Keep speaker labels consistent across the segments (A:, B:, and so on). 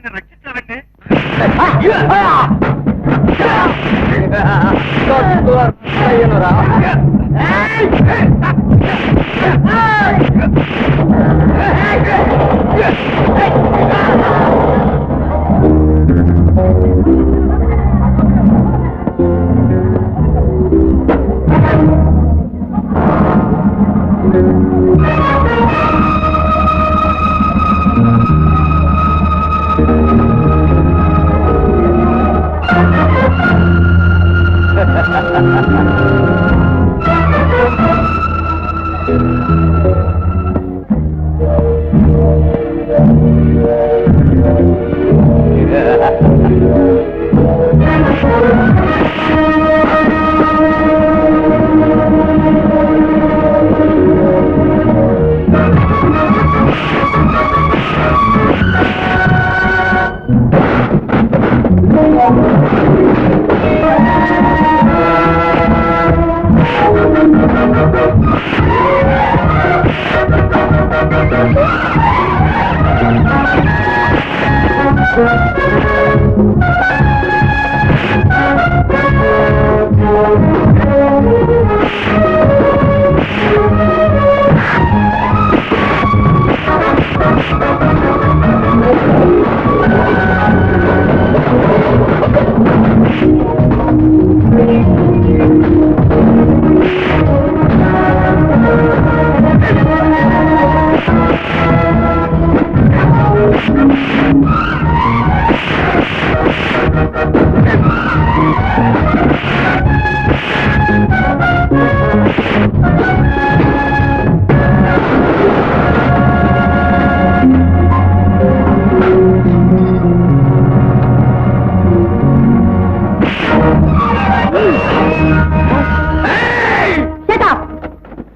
A: ఆవిడని రక్షించాలంటే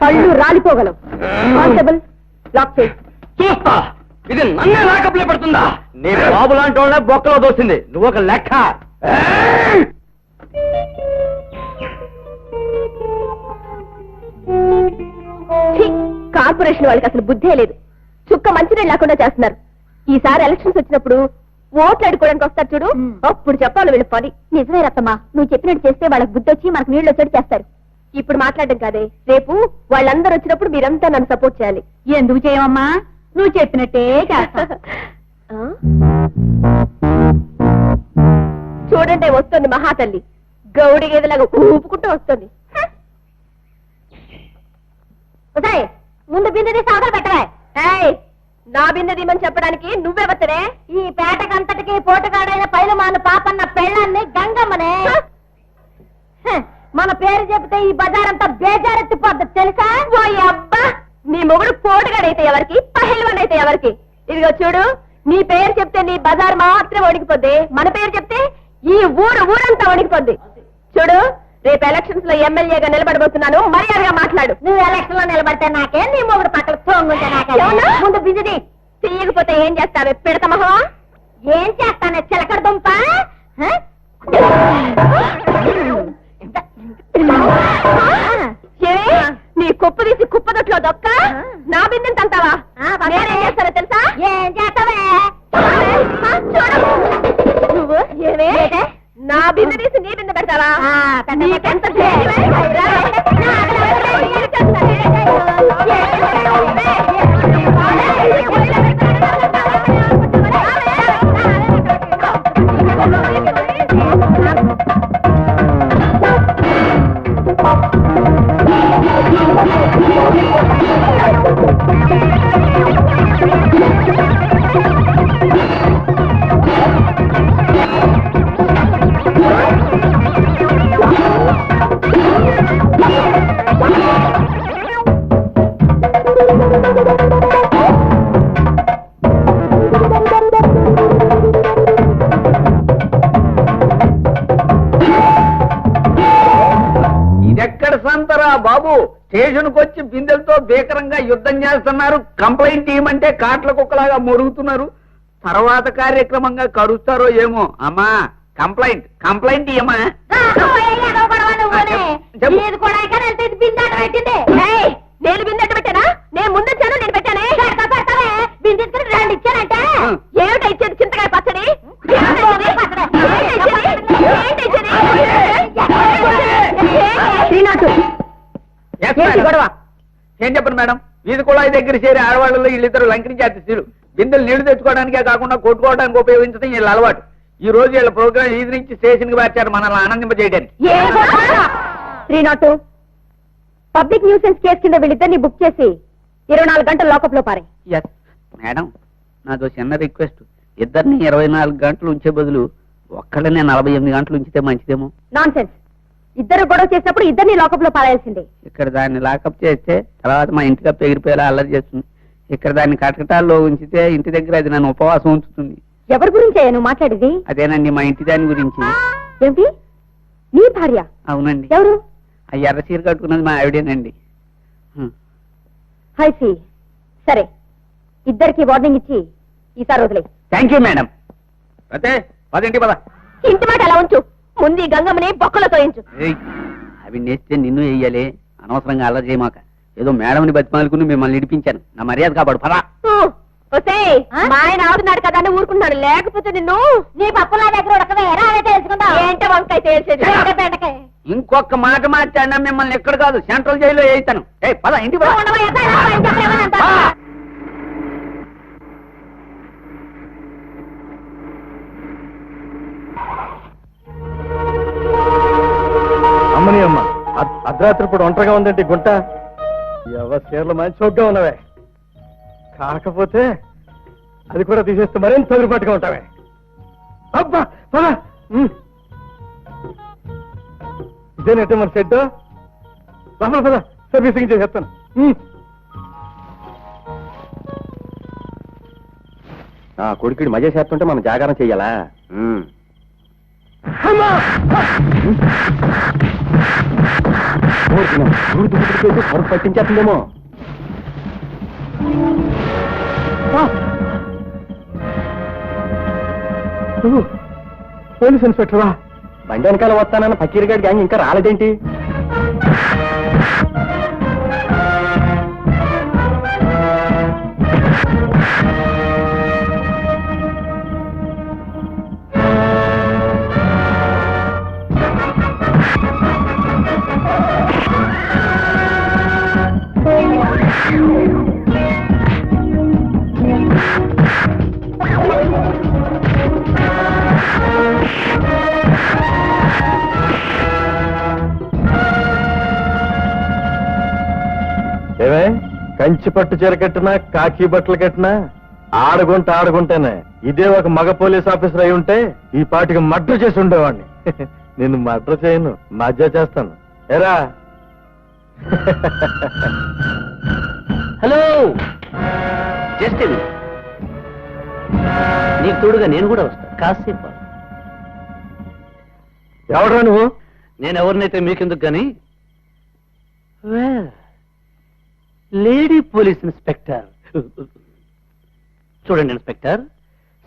B: పళ్ళు రాలిపోగలవు. Constable lock చేయి.
C: చూస్తా ఇది నన్నే లాకప్లే పడుతుందా? నీ బాబు లాంటి వాళ్ళ బొక్కలో దోసింది, నువ్వు ఒక లెక్క.
B: కార్పొరేషన్ వాళ్ళకి అసలు బుద్ధే లేదు. చుక్క మంచినీళ్ళు లేకుండా చేస్తున్నారు. ఈసారి ఎలక్షన్స్ వచ్చినప్పుడు ఓట్లు అడుకోవడానికి వస్తారు చూడు, అప్పుడు చెప్పాలి వీళ్ళ పని. నిజమే రత్తమ్మా, నువ్వు చెప్పినట్టు చేస్తే వాళ్ళకి బుద్ధి వచ్చి మనకు నీళ్ళు వచ్చేట్టు చేస్తారు. ఇప్పుడు మాట్లాడడం కాదే, రేపు వాళ్ళందరూ వచ్చినప్పుడు మీరంతా నన్ను సపోర్ట్ చేయాలి.
D: ఎందుకు చేయమమ్మా? నువ్వు చెప్పినట్టే చేస్తా.
B: చూడండి వస్తుంది మహాతల్లి, గౌడి గేదలాగా ఊపుకుంటూ వస్తుంది. ముందు బిందెది సాగలు పెట్టవే. నా బిందెదీమని చెప్పడానికి నువ్వే వస్తనే.
D: ఈ పేటకంతటికి పోటుగాడైన పైలమాను పాపన్న పెళ్ళాన్ని గంగమ్మనే. మన పేరు చెబితే ఈ బజారంతా బేజారెత్తిపోద్ది తెలుసా?
B: ఓ అబ్బా, నీ మొగుడు పోటుగాడైతే ఎవరికి, పహిల్వాన్ అయితే ఎవరికి? ఇదిగో చూడు, నీ పేరు చెప్తే నీ బజార్ మాత్రం వణికిపోద్ది, మన పేరు చెప్తే ఈ ఊరంతా వణికిపోద్ది. చూడు, రేపు ఎలక్షన్స్ లో ఎమ్మెల్యేగా నిలబడబోతున్నాను, మర్యాదగా మాట్లాడు.
D: నువ్వు ఎలక్షన్ లో నిలబడితే నాకే, నీ మొగుడు పక్కన తోంగుంటే నాకే. ముందు బిజీ
B: తీయకపోతే ఏం చేస్తావే పెడతామహా?
D: ఏం చేస్తానే చిలకడ దుంప?
B: నీ కుప్ప తీసి కుప్పదొట్లో దొక్క నా బిందెంత అంటావా? నేనేం చేస్తానో తెలుసా?
D: ఏం చేస్తావే?
B: నువ్వు ఏమే నా బిందె తీసి నీ బిందె పెడతావా? నీకెంత
C: ఇదెక్కడ సంతరా బాబు? స్టేషన్ కు వచ్చి బిందెలతో భీకరంగా యుద్ధం చేస్తున్నారు. కంప్లైంట్ ఇవ్వమంటే కాట్ల కుక్కలాగా మొరుగుతున్నారు. తర్వాత కార్యక్రమంగా కరుస్తారో ఏమో. అమ్మా కంప్లైంట్ ఇవ్వమా?
B: నేను బిందెట్టు పెట్టానా? నేను ముందొచ్చాను, నేను పెట్టానే.
D: బిందె రెండు ఇచ్చానంటే
B: ఏమిటో ఇచ్చేది చింతకాయ పచ్చడి. ఏంటి గొడవ?
C: ఏం చెప్పండి మేడం, వీధి కుళాయి దగ్గర చేరి ఆడవాళ్ళలో వీళ్ళిద్దరు లంకరించారు స్త్రీలు. బిందెలు నీళ్లు తెచ్చుకోవడానికే కాకుండా కొట్టుకోవడానికి ఉపయోగించడం వీళ్ళ అలవాటు. ఈ రోజు వీళ్ళ ప్రోగ్రాం వీధి నుంచి స్టేషన్ కి మార్చారు మనల్ని ఆనందింపజేయడానికి.
B: ఏ గొడవ? 302 పబ్లిక్ న్యూసెన్స్ కేసు కింద వీళ్ళిద్దరిని బుక్ చేసి 24 గంటల లాకప్ లో పారే.
C: ఎస్ మేడం, నాదో చిన్న రిక్వెస్ట్. ఇద్దరిని 24 గంటలు ఉంచే బదులు ఒక్కళ్ళనే 48 గంటలు ఉంచితే మంచిదేమో.
B: నాన్సెన్స్. ఇద్దరు గొడవ చేసినప్పుడు ఇద్దరిని లాకప్ లో పారేయాల్సిందే.
C: ఇక్కడ దాన్ని లాకప్ చేస్తే తర్వాత మా ఇంటికి ఎగిరిపోయేలా అల్లరి చేస్తుంది. ఇక్కడ దాన్ని కటకటాల్లో ఉంచితే ఇంటి దగ్గర అది నన్ను ఉపవాసం ఉంచుతుంది.
B: ఎవరి గురించి నువ్వు మాట్లాడేది?
C: అదేనండి, మా ఇంటి దాని గురించి.
B: ఏమిటి? నీ భార్య?
C: అవునండి.
B: ఎవరు?
C: ఆ ఎర్ర చీర కట్టుకున్నది మా ఆవిడేనండి.
B: హైసి. సరే, ఇద్దరికి వార్నింగ్ ఇచ్చి ఈసారి వదిలే.
C: Thank you madam. అదే పదింటి పద.
B: ఇంటి మాట అలా ఉంచు. ముందు ఈ గంగమ్మని బొక్కలో తోయించు.
C: అవి నేస్తే నిన్ను వేయాలి. అనవసరంగా అల్లరి చేయమాక. ఏదో మేడంని బతిమాలుకుని మిమ్మల్ని ఇడిపించాను. నా మర్యాద కాపాడు పదా.
B: మా ఆయన ఆడున్నాడు కదా అని ఊరుకున్నాడు, లేకపోతే నిన్ను
D: నీ పప్పుల దగ్గర ఉడకవేరా తెలుసుకుందా?
B: ఏంటో వంకాయ తేల్చేది.
C: ఇంకొక మాట మాట్లాడినా మిమ్మల్ని ఎక్కడ కాదు సెంట్రల్ జైల్లో వేయిస్తాను. ఏ పద ఇంటి పద.
A: అమ్మని అమ్మ, అర్ధరాత్రి ఇప్పుడు ఒంటరిగా ఉందండి గుంట. చీరలు మంచి చోగ్గా ఉన్నవే, కాకపోతే అది కూడా తీసేస్తే మరింత తగులుపాటుగా ఉంటావే. అబ్బా పద. ఇదేనంటే మన సెట్. లోపల పద, సర్వీసింగ్ చేసేస్తాను. కొడుకుడి మజా చేస్తుంటే మనం జాగారం చెయ్యాలా? పొరకు పట్టించేస్తుందేమో. పోలీస్ ఇన్స్పెక్టరా? బండి వెనకాల వస్తానన్న ఫకీర్ గారి గ్యాంగ్ ఇంకా రాలేదేంటి? ఏమే, కంచి పట్టు చీర కట్టినా కాకి బట్టలు కట్టినా ఆడుకుంటేనే ఇదే ఒక మగ పోలీస్ ఆఫీసర్ అయి ఉంటే ఈ పాటికి మర్డర్ చేసి ఉండేవాడిని. నేను మర్డర్ చేయను, మధ్య చేస్తాను. ఎరా
C: హలో, జస్ట్ నీకు తోడుగా నేను కూడా వస్తా. కాసేపు
A: ఎవడరా నువ్వు?
C: నేను ఎవరినైతే మీకెందుకు గాని లేడీ పోలీస్ ఇన్స్పెక్టర్. చూడండి ఇన్స్పెక్టర్,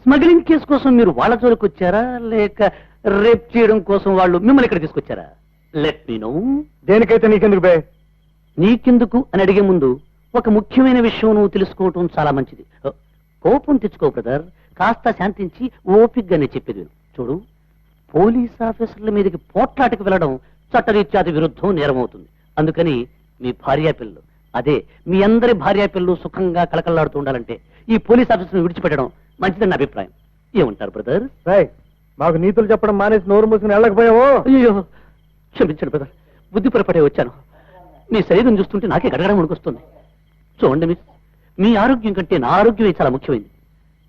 C: స్మగ్లింగ్ కేసు కోసం మీరు వాళ్ళ జోలికి వచ్చారా, లేక రేప్ చేయడం కోసం వాళ్ళు మిమ్మల్ని ఇక్కడ తీసుకొచ్చారా? Let me no.
A: దేనికైతే నీకెందుకు బే?
C: నీకెందుకు అని అడిగే ముందు ఒక ముఖ్యమైన విషయం నువ్వు తెలుసుకోవటం చాలా మంచిది. కోపం తెచ్చుకో బ్రదర్, కాస్త శాంతించి ఓపిగ్గానే చెప్పేది. చూడు, పోలీస్ ఆఫీసర్ల మీదకి పోట్లాటకు వెళ్ళడం చట్టరీత్యాది విరుద్ధం, నేరం అవుతుంది. అందుకని మీ భార్యా పిల్లలు, అదే మీ అందరి భార్యా పిల్లలు సుఖంగా కలకల్లాడుతూ ఉండాలంటే ఈ పోలీస్ ఆఫీసర్ని విడిచిపెట్టడం మంచిదని నా అభిప్రాయం. ఏమంటారు బ్రదర్?
A: మాకు నీతులు చెప్పడం మానేసి నోరు మూసుకుని వెళ్ళకపోయావు.
C: అయ్యో క్షమించండి బ్రదర్, బుద్ధి పొరపడే వచ్చాను. మీ శరీరం చూస్తుంటే నాకే గడగడం వణుకొస్తుంది. చూడండి మిస్, మీ ఆరోగ్యం కంటే నా ఆరోగ్యమే చాలా ముఖ్యమైంది.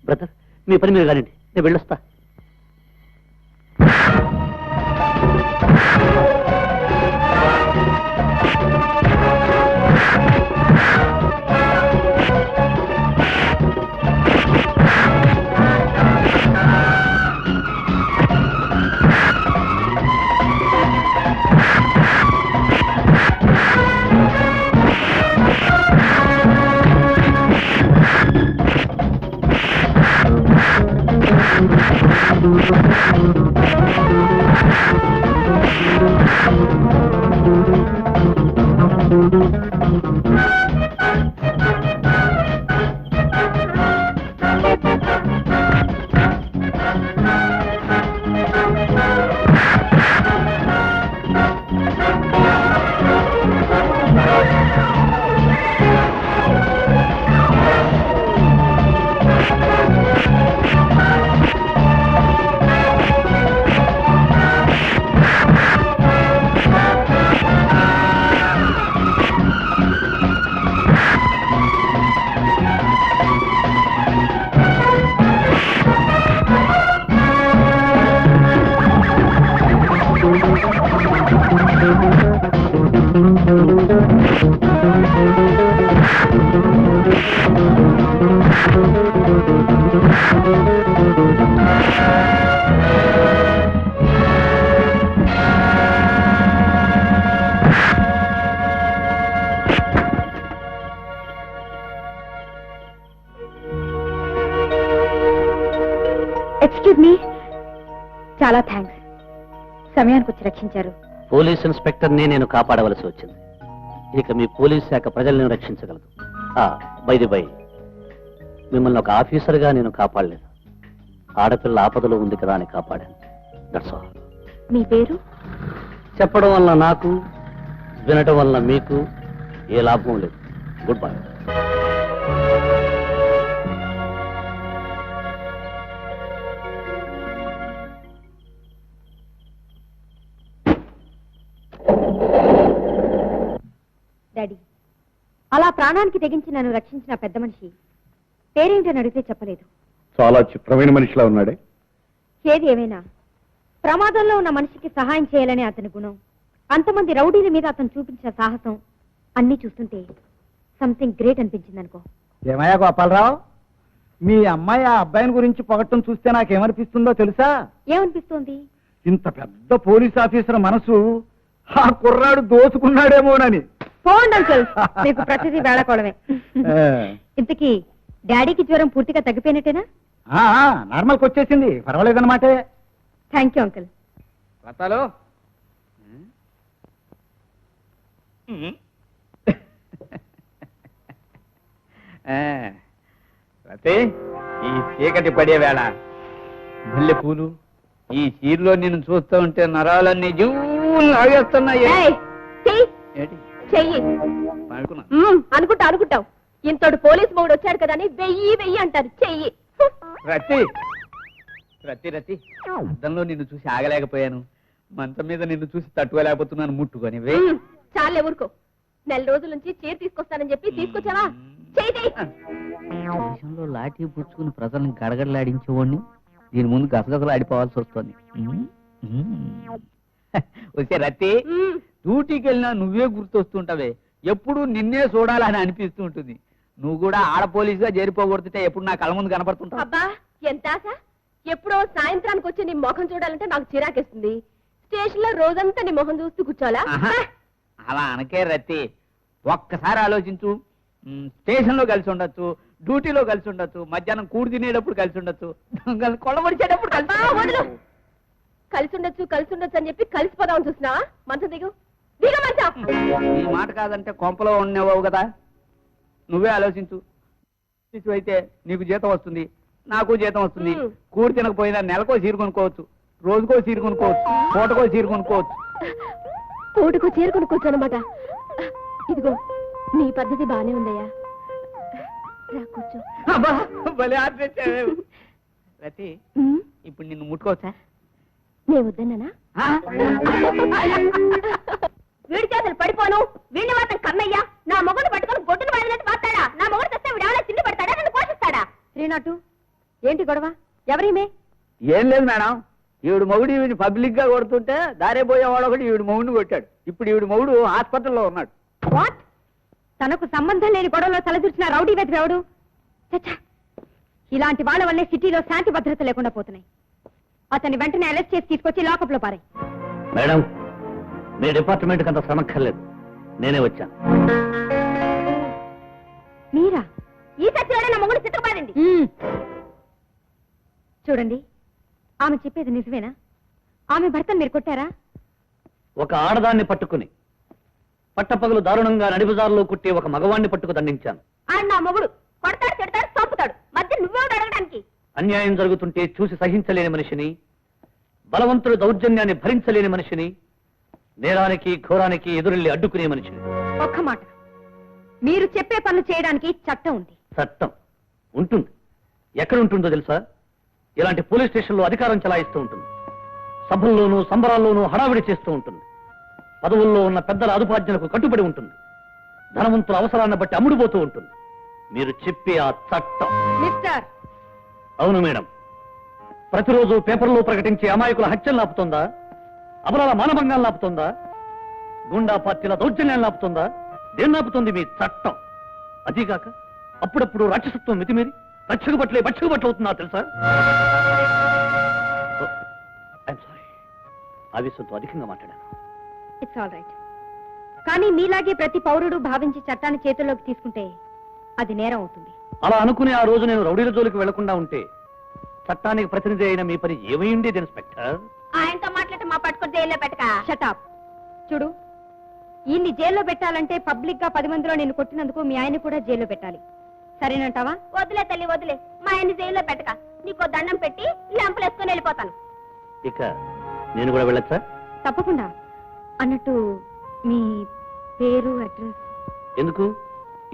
C: బ్రదర్, మీ పని మీరు కానివ్వండి, నేను వెళ్ళొస్తా.
B: Excuse me. చాలా థ్యాంక్స్, సమయానికి వచ్చి రక్షించారు.
E: పోలీస్ ఇన్స్పెక్టర్ నేను కాపాడవలసి వచ్చింది. ఇక మీ పోలీస్ శాఖ ప్రజల్ని రక్షించగలదు. బైది బై, మిమ్మల్ని ఒక ఆఫీసర్గా నేను కాపాడలేదు. ఆడపిల్ల ఆపదలో ఉంది కదా అని కాపాడాను. That's all.
B: మీ పేరు?
E: చెప్పడం వల్ల నాకు, వినటం వల్ల మీకు ఏ లాభం లేదు. Good bye.
B: డాడీ, అలా ప్రాణానికి తెగించి నన్ను రక్షించిన పెద్ద మనిషి పేరేంటని అడిగితే చెప్పలేదు.
A: చాలా చిత్రమైన మనిషిలా ఉన్నాడే.
B: ఏది ఏమైనా ప్రమాదంలో ఉన్న మనిషికి సహాయం చేయాలనే అతని గుణం, అంతమంది రౌడీల మీద అతను చూపించిన సాహసం అన్నీ చూస్తుంటే సంథింగ్ గ్రేట్ అనిపించింది అనుకో.
C: ఏమయ్యా గోపాలరావు, మీ అమ్మాయి ఆ అబ్బాయిని గురించి పొగట్టం చూస్తే నాకేమనిపిస్తుందో తెలుసా?
B: ఏమనిపిస్తోంది?
C: ఇంత పెద్ద పోలీస్ ఆఫీసర్ మనసు ఆ కుర్రాడు దోచుకున్నాడేమోనని.
B: పోండి అంకుల్, మీకు ప్రతిదీ వేళకోవడమే. ఇంతకీ డాడీకి జ్వరం పూర్తిగా తగ్గిపోయినట్టేనా?
C: నార్మల్కి వచ్చేసింది, పర్వాలేదన్నమాటే.
B: Thank you uncle.
C: రతాలు రతే, ఈ చీకటి పడే వేళ మల్లె పూలు ఈ చీరలో నిన్ను చూస్తూ ఉంటే నరాలన్నీ జీవులు ఆగేస్తున్నాయి.
B: ఏయ్, చెయ్యి.
C: ఏంటి?
B: చెయ్యి.
C: అనుకున్నా.
B: అనుకుంటావు. ఇంతోడు పోలీస్ మొగుడు వచ్చాడు కదా అని వెయ్యి అంటారు. చెయ్యి.
C: రతి రతి రతి, అద్దంలో నిన్ను చూసి ఆగలేకపోయాను, మంచం మీద నిన్ను చూసి తట్టుకోలేకపోతున్నాను. ముట్టుకొని
B: చాలే ఊరుకో. నెల రోజుల నుంచి చీర తీసుకొస్తానని చెప్పి తీసుకొచ్చావా? చెయ్యి.
C: దేశంలో లాఠీ పుచ్చుకుని ప్రజలను గడగడలాడించేవాడిని దీని ముందు గసగసలు ఆడిపోవాల్సి వస్తుంది. వచ్చే రతి, డ్యూటీకి వెళ్ళినా నువ్వే గుర్తొస్తుంటావే, ఎప్పుడు నిన్నే చూడాలని అనిపిస్తూ ఉంటుంది. నువ్వు కూడా ఆడ పోలీసుగా చేరిపోగొడుతుంటే ఎప్పుడు నా కళ్ళ ముందు కనపడుతుంటావు.
B: అబ్బా, ఎంత ఆశ! ఎప్పుడో సాయంత్రానికి వచ్చి నీ మొహం చూడాలంటే నాకు చిరాకేస్తుంది. స్టేషన్ లో రోజంతా నీ మొహం చూస్తూ కూర్చోాలా?
C: అలా అనకే రతి, ఒక్కసారి ఆలోచించు. స్టేషన్ లో కలిసి ఉండొచ్చు, డ్యూటీలో కలిసి ఉండొచ్చు, మధ్యాహ్నం కూడి తినేటప్పుడు కలిసి ఉండొచ్చు, కొడబడిచేటప్పుడు
B: కలిసి ఉండొచ్చు అని చెప్పి కలిసిపోదామని చూసినా. మంచం దిగు, దిగ మంచం.
C: ఈ మాట కాదంటే కొంపలో ఉండేవావు కదా. నువ్వే ఆలోచించు. అయితే నీకు జీతం వస్తుంది, నాకు జీతం వస్తుంది. కూడి తినకపోయినా నెలకో చీర కొనుక్కోవచ్చు, రోజుకో చీర కొనుక్కోవచ్చు, పూటకో చీర కొనుక్కోవచ్చు.
B: పూటకో చీర కొనుక్కోవచ్చు అనమాట. ఇదిగో, నీ పద్ధతి బానే ఉందయ్యా. రా కూర్చో.
C: రతి, ఇప్పుడు నిన్ను ముట్టుకోవచ్చా?
B: నేను వద్దన్నానా? వీడి చేతులు పడిపోను, వీడిని మాత్రం కన్నయ్యా నా మొగుడు పట్టుకొని గొడ్డును పడినట్టు మాట్లాడా. నా మొగుడు తెస్తే వీడు ఎవరైనా తిండి పడతాడా, నన్ను పోషిస్తాడా? శ్రీనాథు, ఏంటి గొడవ? ఎవరిమే?
C: ఏం లేదు మేడం, ఈవిడ మొగుడు ఈవిడ పబ్లిక్ గా కొడుతుంటే దారే పోయేవాడు ఒకటి ఈవిడ మొగుడిని కొట్టాడు. ఇప్పుడు ఈవిడ మొగుడు హాస్పిటల్లో ఉన్నాడు.
B: వాట్? తనకు సంబంధం లేని గొడవలో తలదూర్చిన రౌడీ వెతివాడు. ఇలాంటి వాళ్ళ వల్లే సిటీలో శాంతి భద్రత లేకుండా పోతున్నాయి. అతన్ని వెంటనే అరెస్ట్ చేసి తీసుకొచ్చి లాకప్ లో పారాయి.
E: మేడం, మీ డిపార్ట్మెంట్ అంత శ్రమక్కర్లేదు, నేనే వచ్చాను.
B: మీరా? ఈ సత్యంలో నా మొగుడు చిత్రపాడండి. చూడండి, ఆమె చెప్పేది నిజమేనా? ఆమె భర్తను మీరు కొట్టారా?
E: ఒక ఆడదాన్ని పట్టుకుని పట్టపగలు దారుణంగా నడిబజారులో కుట్టి ఒక మగవాణ్ణి పట్టుకు దండించాను.
B: ఆయన నా మొగుడు కొడతాడు, తిడతాడు, చంపుతాడు. మధ్య నువ్వెవడు అడగడానికి?
E: అన్యాయం జరుగుతుంటే చూసి సహించలేని మనిషిని, బలవంతుడు దౌర్జన్యాన్ని భరించలేని మనిషిని, నేరానికి ఘోరానికి ఎదురెళ్లి అడ్డుకునే మనిషిని.
B: ఒక్క మాట, మీరు చెప్పే పనులు చేయడానికి చట్టం ఉంది.
E: చట్టం ఉంటుంది. ఎక్కడ ఉంటుందో తెలుసా? ఇలాంటి పోలీస్ స్టేషన్లో అధికారం చలాయిస్తూ ఉంటుంది. సభల్లోనూ సంబరాల్లోనూ హడావిడి చేస్తూ ఉంటుంది. పదవుల్లో ఉన్న పెద్దల అదుపాజ్ఞలకు కట్టుబడి ఉంటుంది. ధనవంతుల అవసరాన్ని బట్టి అమ్ముడుపోతూ ఉంటుంది. మీరు చెప్పే ఆ చట్టం.
B: మిస్టర్,
E: అవును మేడం. ప్రతిరోజు పేపర్లో ప్రకటించే అమాయకుల హత్యలు ఆపుతుందా? అబలాల మానభంగాలను ఆపుతుందా? గుండా పార్టీల దౌర్జన్యాలను ఆపుతుందా? దేన్ని ఆపుతుంది మీ చట్టం? అదీగాక అప్పుడప్పుడు రాక్షసత్వం మితిమీరి పచ్చుకు అవుతున్నా తెలుసా? ఐఎమ్ సారీ, ఆవేశంతో అధికంగా మాట్లాడాను.
B: It's all right. కానీ మీలాగే ప్రతి పౌరుడు భావించి చట్టాన్ని చేతుల్లోకి తీసుకుంటే అది నేరం అవుతుంది.
E: అలా అనుకుని ఆ రోజు నేను రౌడీల జోలికి వెళ్లకుండా ఉంటే చట్టానికి ప్రతినిధి అయిన మీ పని ఏమై ఉండేది ఇన్స్పెక్టర్?
B: ఆయనతో మాట్లాడి మా పట్టుకొని జైల్లో పెట్టక. షటాప్. చూడు, ఈయన్ని జైల్లో పెట్టాలంటే పబ్లిక్ గా 10 మందిలో నేను కొట్టినందుకు మీ ఆయన కూడా జైల్లో పెట్టాలి. సరేనంటావా? వదిలే తల్లి వదిలే, మా ఆయన్ని జైల్లో పెట్టక. నీకో దండం పెట్టి ల్యాంపులు వేసుకొని వెళ్ళిపోతాను.
E: ఇక నేను కూడా వెళ్ళొచ్చా?
B: తప్పకుండా. అన్నట్టు మీ పేరు, అడ్రస్?
E: ఎందుకు?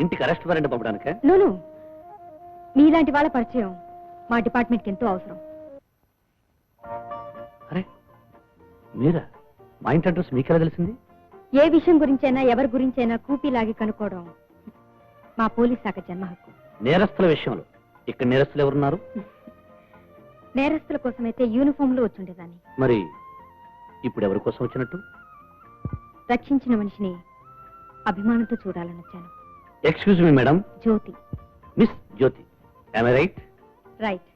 E: ఇంటికి అరెస్ట్ వారెంట్ పంపడానిక?
B: నోను, మీలాంటి వాళ్ళ పరిచయం మా డిపార్ట్మెంట్కి ఎంతో అవసరం.
E: అరే మీరా? మా ఇంటి అడ్రస్ మీకెలా తెలిసింది?
B: ఏ విషయం గురించైనా ఎవరి గురించైనా కూపీలాగి కనుక్కోవడం మా పోలీస్ శాఖ జన్మ హక్కు.
E: నేరస్తుల విషయంలో ఇక్కడ నేరస్తులు ఎవరున్నారు?
B: నేరస్తుల కోసమైతే యూనిఫామ్ లో వచ్చుండేదాన్ని.
E: మరి ఇప్పుడు ఎవరి కోసం వచ్చినట్టు?
B: రక్షించిన మనిషిని అభిమానంతో చూడాలని వచ్చాను.
E: Excuse me madam.
B: Jyoti.
E: Miss Jyoti, am I right?
B: Right.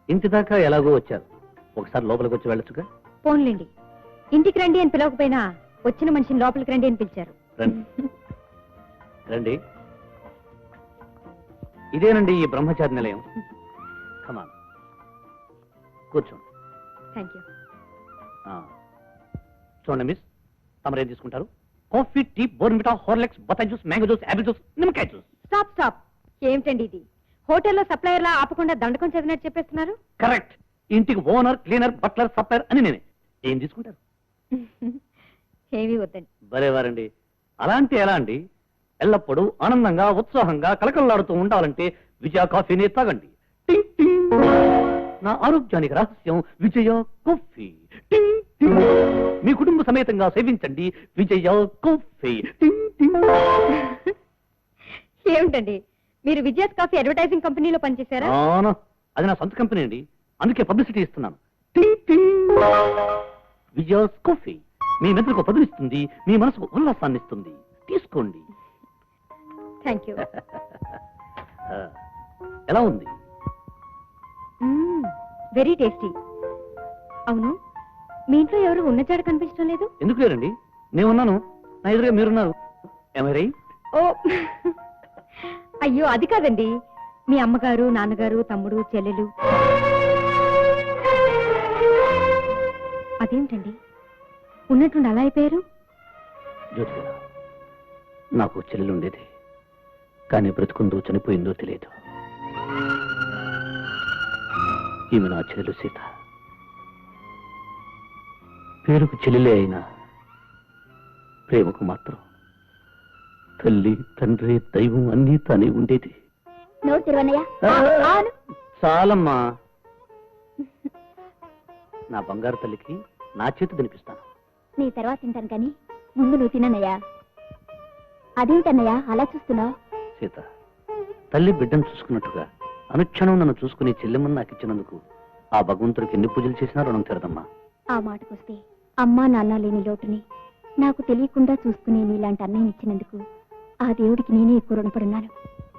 E: ఇంటి దాకా ఎలాగో వచ్చారు, ఒకసారి లోపలికి వచ్చి వెళ్ళొచ్చుగా?
B: పోన్లేండి, ఇంటికి రండి అని పిలవకపోయినా వచ్చిన మనిషిని లోపలికి రండి అని పిలిచారు.
E: రండి రండి. ఇదేనండి ఈ బ్రహ్మచారి నిలయం. కమాన్, కూర్చోండి.
B: Thank you.
E: చూడండి మిస్, తమరేం తీసుకుంటారు? కాఫీ, టీ, బోర్న్విటా, హార్లిక్స్, బత్తాయి juice, mango juice, Apple juice, నిమ్మకాయ జ్యూస్.
B: Stop stop. ఏమిటండి ఇది? హోటల్లో సప్లయర్లా ఆపకుండా దండకం చదివినట్టు చెప్పేస్తున్నారు.
E: కరెక్ట్. ఇంటికి ఓనర్, క్లీనర్, బట్లర్, సప్లయర్ అని నేనే. ఏం తీసుకుంటారు?
B: ఏమీ వద్దండి.
E: భలేవారండి. అలాంటి ఎలా అండి? ఎల్లప్పుడూ ఆనందంగా, ఉత్సాహంగా, కలకల్లాడుతూ ఉండాలంటే విజయ కాఫీని తాగండి. టింగ్ టింగ్. నా ఆరోగ్యానికి రహస్యం విజయ కాఫీ. టింగ్ టింగ్. మీ కుటుంబ సమేతంగా సేవించండి విజయ కాఫీ. టింగ్ టింగ్.
B: ఏమిటండి, మీరు విజయస్ కాఫీ అడ్వర్టైజింగ్ కంపెనీలో పనిచేశారా?
E: అవును, అది నా సొంత కంపెనీ అండి, అందుకే పబ్లిసిటీ ఇస్తున్నాను. టింగ్ టింగ్. విజయస్ కాఫీ మీ మెదడుకు పదునిస్తుంది, మీ మనసుకు ఉల్లాసాన్ని ఇస్తుంది. తీసుకోండి.
B: Thank you.
E: ఎలా ఉంది?
B: Very tasty. అవును, మీ ఇంట్లో ఎవరు ఉన్నచాడ కనిపించడం లేదు?
E: ఎందుకు లేరండి, నేనున్నాను. నా ఎదురుగా మీరున్నారు.
B: ఓ అయ్యో, అది కాదండి, మీ అమ్మగారు, నాన్నగారు, తమ్ముడు, చెల్లెలు. అదేమిటండి ఉన్నట్టుండి అలా అయిపోయారు?
E: జ్యోతి గారు, నాకు చెల్లెలు ఉండేది, కానీ బ్రతుకుందో చనిపోయిందో తెలియదు. ఈమె నా చెల్లెలు సీత. పేరుకు చెల్లెలే అయినా ప్రేమకు మాత్రం తల్లి, తండ్రి, దైవం అన్నీ తానే ఉండేది.
B: నోరు తిరువన్నయ్య.
E: చాలమ్మా. నా బంగారు తల్లికి నా చేతి తినిపిస్తాను.
B: నీ తర్వాత తింటాను కానీ ముందు నువ్వు తినన్నయ్యా. అదేమిటన్నయ్యా అలా చూస్తున్నావు?
E: సీత, తల్లి బిడ్డను చూసుకున్నట్టుగా అనుక్షణం నన్ను చూసుకునే చెల్లెమ్మని నాకు ఇచ్చినందుకు ఆ భగవంతుడికి ఎన్ని పూజలు చేసినా రుణం తీరదమ్మా.
B: ఆ మాటకొస్తే అమ్మా నాన్న లేని లోటుని నాకు తెలియకుండా చూసుకునే నీలాంటి అన్నయ్యని ఇచ్చినందుకు ఆ దేవుడికి నేనే ఎక్కువ రుణపడున్నాను.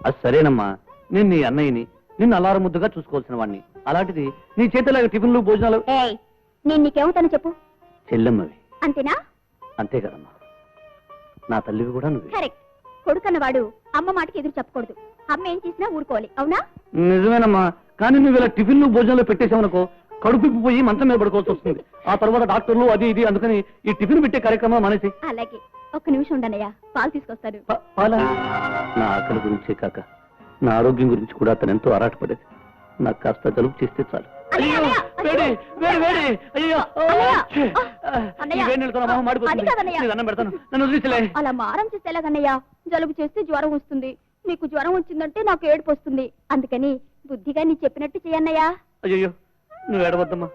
E: అది సరేనమ్మా, నేను నీ అన్నయ్యని, నిన్ను అలార ముద్దుగా చూసుకోవాల్సిన వాడిని. అలాంటిది నీ చేతిలాగా టిఫిన్లు, భోజనాలు.
B: నేను నీకేమవుతాను చెప్పు?
E: చెల్లెమ్మవి.
B: అంతేనా?
E: అంతే కదమ్మా, నా తల్లివి కూడా నువ్వు.
B: కరెక్ట్. కొడుకన్నవాడు అమ్మ మాటకి ఎదురు చెప్పకూడదు. అమ్మ ఏం చేసినా ఊరుకోవాలి, అవునా?
E: నిజమేనమ్మా, కానీ నువ్వు ఇలా టిఫిన్లు, భోజనాలు పెట్టేసావనుకో కడుపు పోయి మంచం మీద పడుకోవాల్సి వస్తుంది. ఆ తర్వాత డాక్టర్లు అది ఇది, అందుకని ఈ టిఫిన్ పెట్టే కార్యక్రమం మానేసి.
B: అలాగే, ఒక్క నిమిషం ఉండనయ్యా, పాలు తీసుకొస్తాను.
E: పాలా? నా ఆకలి గురించే కాక నా ఆరోగ్యం గురించి కూడా తను ఎంతో ఆరాటపడేది. నాకు కాస్త జలుబు చేస్తే చాలు.
B: అలా మారం చేస్తే ఎలాగన్నయ్యా? జలుబు చేస్తే జ్వరం వస్తుంది, నీకు జ్వరం వచ్చిందంటే నాకు ఏడుపు వస్తుంది. అందుకని బుద్ధిగా నీ చెప్పినట్టు చేయన్నయ్యా.
E: అయ్యో, నువ్వు ఏడవద్దమ్మా,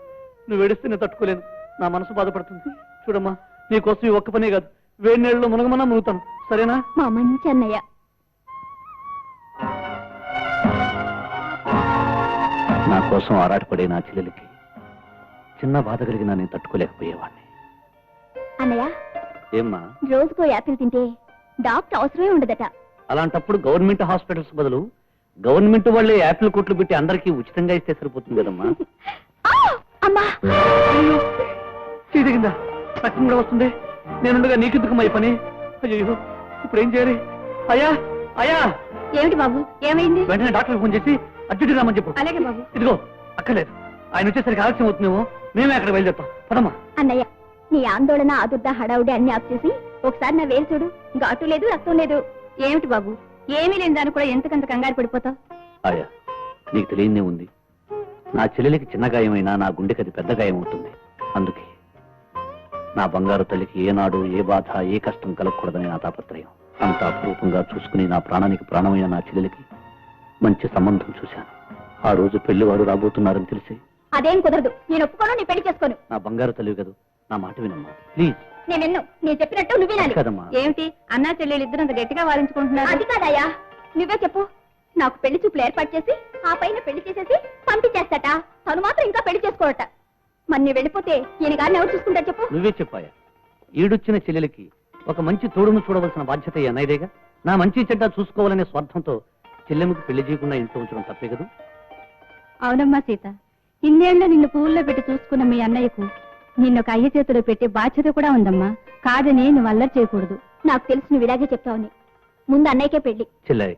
E: నువ్వు ఏడిస్తే నేను తట్టుకోలేను, నా మనసు బాధపడుతుంది. చూడమ్మా, నీకోసం ఈ ఒక్క పనే కాదు, వేడి నీళ్ళలో మునగమన్నా మునుగుతాను, సరేనా?
B: మా మంచి అన్నయ్య.
E: నా కోసం ఆరాటపడే నా చెల్లెలికి చిన్న బాధ కలిగినా నేను తట్టుకోలేకపోయేవాడిని.
B: అన్నయ్య,
E: ఏమ్మా?
B: రోజుకో యాపిల్ తింటే డాక్టర్ అవసరమే ఉండదట.
E: అలాంటప్పుడు గవర్నమెంట్ హాస్పిటల్స్ బదులు గవర్నమెంట్ వాళ్ళే యాపిల్ కోట్లు పెట్టి అందరికీ ఉచితంగా ఇస్తే సరిపోతుంది కదమ్మా.
B: అమ్మా
E: చీదిగిందా? రక్తం కూడా వస్తుంది. నేనుండగా నీకెందుకమ్మా ఈ పని? అయ్యో ఇప్పుడు ఏం చేయాలి? అయ్యా అయ్యా!
B: ఏమిటి బాబు, ఏమైంది?
E: వెంటనే డాక్టర్ ఫోన్ చేసి అర్జెంట్ రామని చెప్పు.
B: అలాగే బాబు.
E: ఇదిగో అక్కర్లేదు, ఆయన వచ్చేసరికి ఆలస్యం అవుతుందేమో, మేమే అక్కడ బయలుదేరుతాం. పదమ్మా.
B: అన్నయ్య, నీ ఆందోళన ఆదుర్ద హడావుడి అన్ని ఆఫ్ చేసి ఒకసారి నా వేలు చూడు. ఘాటు లేదు, రక్తం లేదు. ఏమిటి బాబు, ఏమీ లేని దాన్ని కూడా ఎంతకంత కంగారు పడిపోతావు?
E: అయ్యా, నీకు తెలియనే ఉంది, నా చెల్లెలికి చిన్న గాయమైనా నా గుండెకి అది పెద్ద గాయం అవుతుంది. అందుకే నా బంగారు తల్లికి ఏనాడు ఏ బాధ ఏ కష్టం కలగకూడదని నా తాపత్రయం. అంత అపురూపంగా చూసుకుని నా ప్రాణానికి ప్రాణమైన నా చెల్లెలికి మంచి సంబంధం చూశాను. ఆ రోజు పెళ్లివాడు రాబోతున్నారని తెలిసి
B: అదేం కుదరదు. నేను ఒప్పుకోను, నీ పెళ్లి చేసుకోను.
E: నా బంగారు తల్లి కదా, నా మాట వినమ్మా ప్లీజ్.
B: నేను విన్ను, నేను చెప్పినట్టు నువ్వు వినాలి.
E: కదమ్మా.
B: ఏమిటి అన్నా చెల్లెలు ఇద్దరు అంత గట్టిగా వారించుకుంటున్నారు? అది కాదయ్యా, నువ్వే చెప్పు. నాకు పెళ్లి చూపులు ఏర్పాటు చేసి ఆ పైన పెళ్లి చేసేసి పంపించేస్తాట. తను మాత్రం ఇంకా పెళ్లి చేసుకోవట. మరి నీ వెళ్ళిపోతే ఈయన గారిని ఎవరు చూసుకుంటా చెప్పు?
E: నువ్వే చెప్పాయా, ఈడొచ్చిన చెల్లెలికి ఒక మంచి తోడును చూడవలసిన బాధ్యత ఈ అన్నయ్యదేగా. నా మంచి చెడ్డ చూసుకోవాలనే స్వార్థంతో చెల్లెమ్మకి పెళ్లి చేయకుండా ఇంట్లో ఉంచడం తప్పే కదా?
B: అవునమ్మా సీత, ఇన్నేళ్లు నిన్ను పువ్వుల్లో పెట్టి చూసుకున్న మీ అన్నయ్యకు నిన్ను ఒక అయ్య చేతిలో పెట్టే బాధ్యత కూడా ఉందమ్మా. కాదని నువ్వు అల్లరి చేయకూడదు. నాకు తెలిసి నువ్వు ఇలాగే చెప్తావని. ముందు అన్నయ్యకే పెళ్లి.
E: చెల్లె,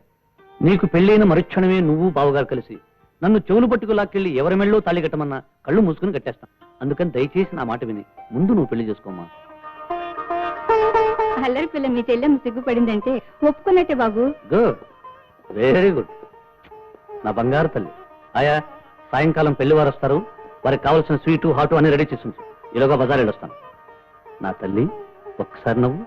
E: నీకు పెళ్ళైన మరుక్షణమే నువ్వు బావగారు కలిసి నన్ను చెవులు పట్టుకు లాక్కెళ్ళి ఎవరి మెళ్ళో తాళి కట్టమన్నా కళ్ళు మూసుకుని కట్టేస్తాం. అందుకని దయచేసి నా మాట విని ముందు నువ్వు పెళ్లి చేసుకోమ్మా.
B: అల్లరి పిల్ల మీ చెల్లెమ్మ సిగ్గుపడిందంటే ఒప్పుకున్నట్టే బాబు.
E: Good, very good. నా బంగారు తల్లి. ఆయా, సాయంకాలం పెళ్లి వారు వస్తారు. వారికి కావాల్సిన స్వీటు హాటు అన్ని రెడీ చేసి ఉంచు. ఈలోగా బజార్ వెళ్ళొస్తాను. నా తల్లి ఒక్కసారి నవ్వు.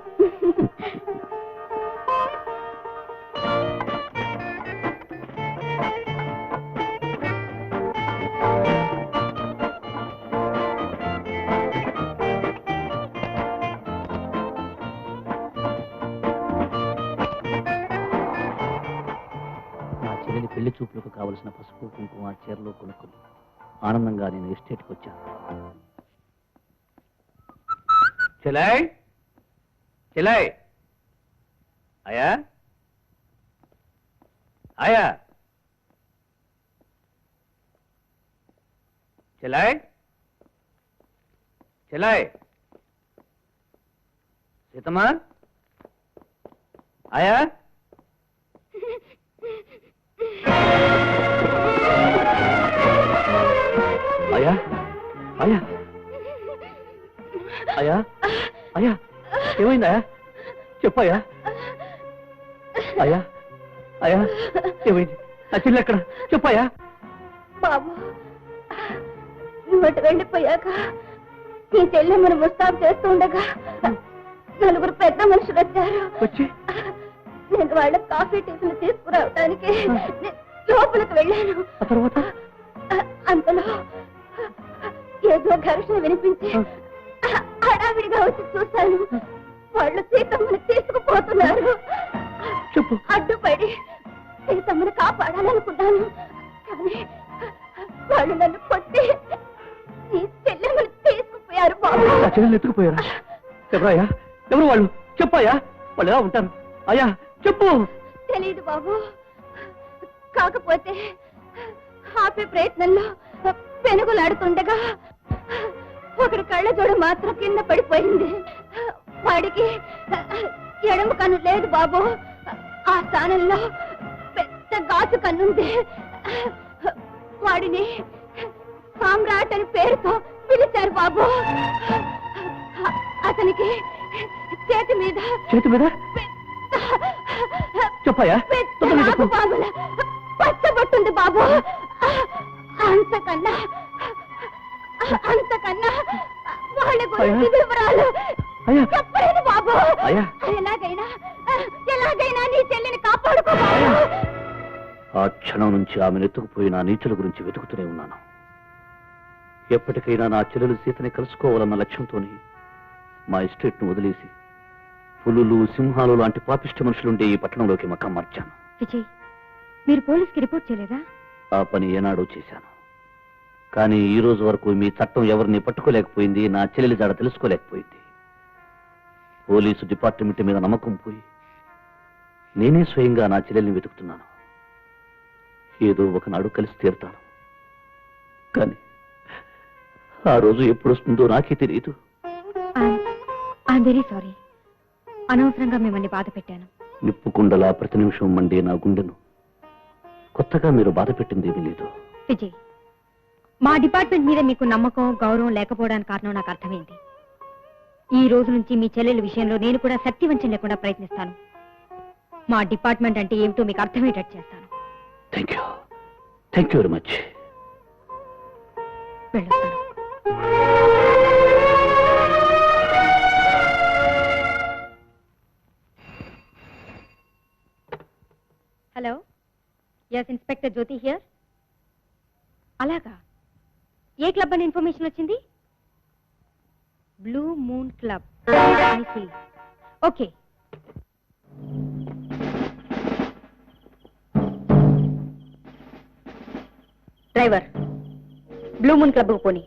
E: పెళ్లి చూపులకు కావలసిన పసుపు కుంకుమ చీరలో కొనుక్కుని ఆనందంగా నేను ఎస్టేట్కి వచ్చాను. చెలాయ్ చెలాయ్, అయా ఆయా, చెలాయ్ చెలాయ్, సీతమ్మా, ఆయా. అయ్యా అయ్యా అయ్యా అయ్యా, ఏమైందా? చెప్పయ్యా. అయ్యా అయ్యా, ఏమైంది? నా చెల్లి ఎక్కడ? చెప్పయ్యా.
B: బాబు, నువ్వు అటు వెళ్ళిపోయాక నీ చెల్లెమ్మను ముస్తాబు చేస్తూ ఉండగా నలుగురు పెద్ద మనుషులు వచ్చారు.
E: వచ్చి
B: నేను వాళ్ళ కాఫీ టిఫిన్ తీసుకురావడానికి లోపలికి వెళ్ళాను.
E: తర్వాత
B: అంతలో ఏదో ఘర్షణ వినిపించి హడావిడిగా వచ్చి చూశాను. వాళ్ళు సీతమ్మని తీసుకుపోతున్నారు.
E: చెప్పు.
B: అడ్డుపడి సీతమ్మని కాపాడాలనుకున్నాను, కానీ వాళ్ళు నన్ను కొట్టి నీ చెల్లెమ్మని తీసుకుపోయారు బాబు.
E: నా చెల్లెలు ఎత్తుకుపోయారా? ఎవరయ్యా? ఎవరు వాళ్ళు? చెప్పయ్యా. వాళ్ళు ఎలా ఉంటారు? అయ్యా చెప్పు.
B: తెలీదు బాబు, కాకపోతే ఆపే ప్రయత్నంలో పెనుగులాడుతుండగా ఒకరి కళ్ళ జోడు మాత్రం కింద పడిపోయింది. వాడికి ఎడమ కన్ను లేదు బాబు. ఆ స్థానంలో పెద్ద గాజు కన్నుంది. వాడిని సామ్రాట్ అని పేరుతో పిలిచారు బాబు. అతనికి చేతి మీద
E: చెప్పయ్యా.
B: బాబుల పచ్చబొట్టుంది బాబు. అంతకన్నా వాళ్ళ గురించి వివరాలు చెప్పలేదు బాబు. ఎలాగైనా నీ చెల్లిని కాపాడుకో బాబు.
E: ఆ క్షణం నుంచి ఆమెను ఎత్తుకుపోయిన నీచుల గురించి వెతుకుతూనే ఉన్నాను. ఎప్పటికైనా నా చెల్లెలు సీతని కలుసుకోవాలన్న లక్ష్యంతోనే మా ఎస్టేట్ ను వదిలేసి పులులు సింహాలు లాంటి పాపిష్ట మనుషులుండే ఈ పట్టణంలోకి మకాం మార్చాను.
B: విజయ్, మీరు పోలీసుకి రిపోర్ట్ చేయలేదా?
E: ఆ పని ఏనాడో చేశాను, కానీ ఈ రోజు వరకు మీ చట్టం ఎవరిని పట్టుకోలేకపోయింది, నా చెల్లెలి జాడ తెలుసుకోలేకపోయింది. పోలీసు డిపార్ట్మెంట్ మీద నమ్మకం పోయి నేనే స్వయంగా నా చెల్లెల్ని వెతుకుతున్నాను. ఏదో ఒకనాడు కలిసి తీరుతాను. కానీ ఆ రోజు ఎప్పుడు వస్తుందో నాకే తెలియదు.
B: I'm very sorry. అనవసరంగా మిమ్మల్ని బాధ పెట్టాను.
E: నిప్పుకుండలా ప్రతి నిమిషం మండే నా గుండెను కొత్తగా మీరు బాధ పెట్టిందేమీ లేదు.
B: విజయ్, మా డిపార్ట్మెంట్ మీద మీకు నమ్మకం, గౌరవం లేకపోవడానికి కారణం నాకు అర్థమైంది. ఈ రోజు నుంచి మీ చెల్లెల విషయంలో నేను కూడా శక్తివంచన లేకుండా ప్రయత్నిస్తాను. మా డిపార్ట్మెంట్ అంటే ఏమిటో మీకు అర్థమయ్యేటట్టు చేస్తాను.
E: Thank you very much.
B: వెళ్ళొస్తాను. Hello, yes inspector Jyothi here. అలాగా, ఏ క్లబ్ అని ఇన్ఫర్మేషన్ వచ్చింది? Blue moon club. Okay. Driver, blue moon club పోనీ.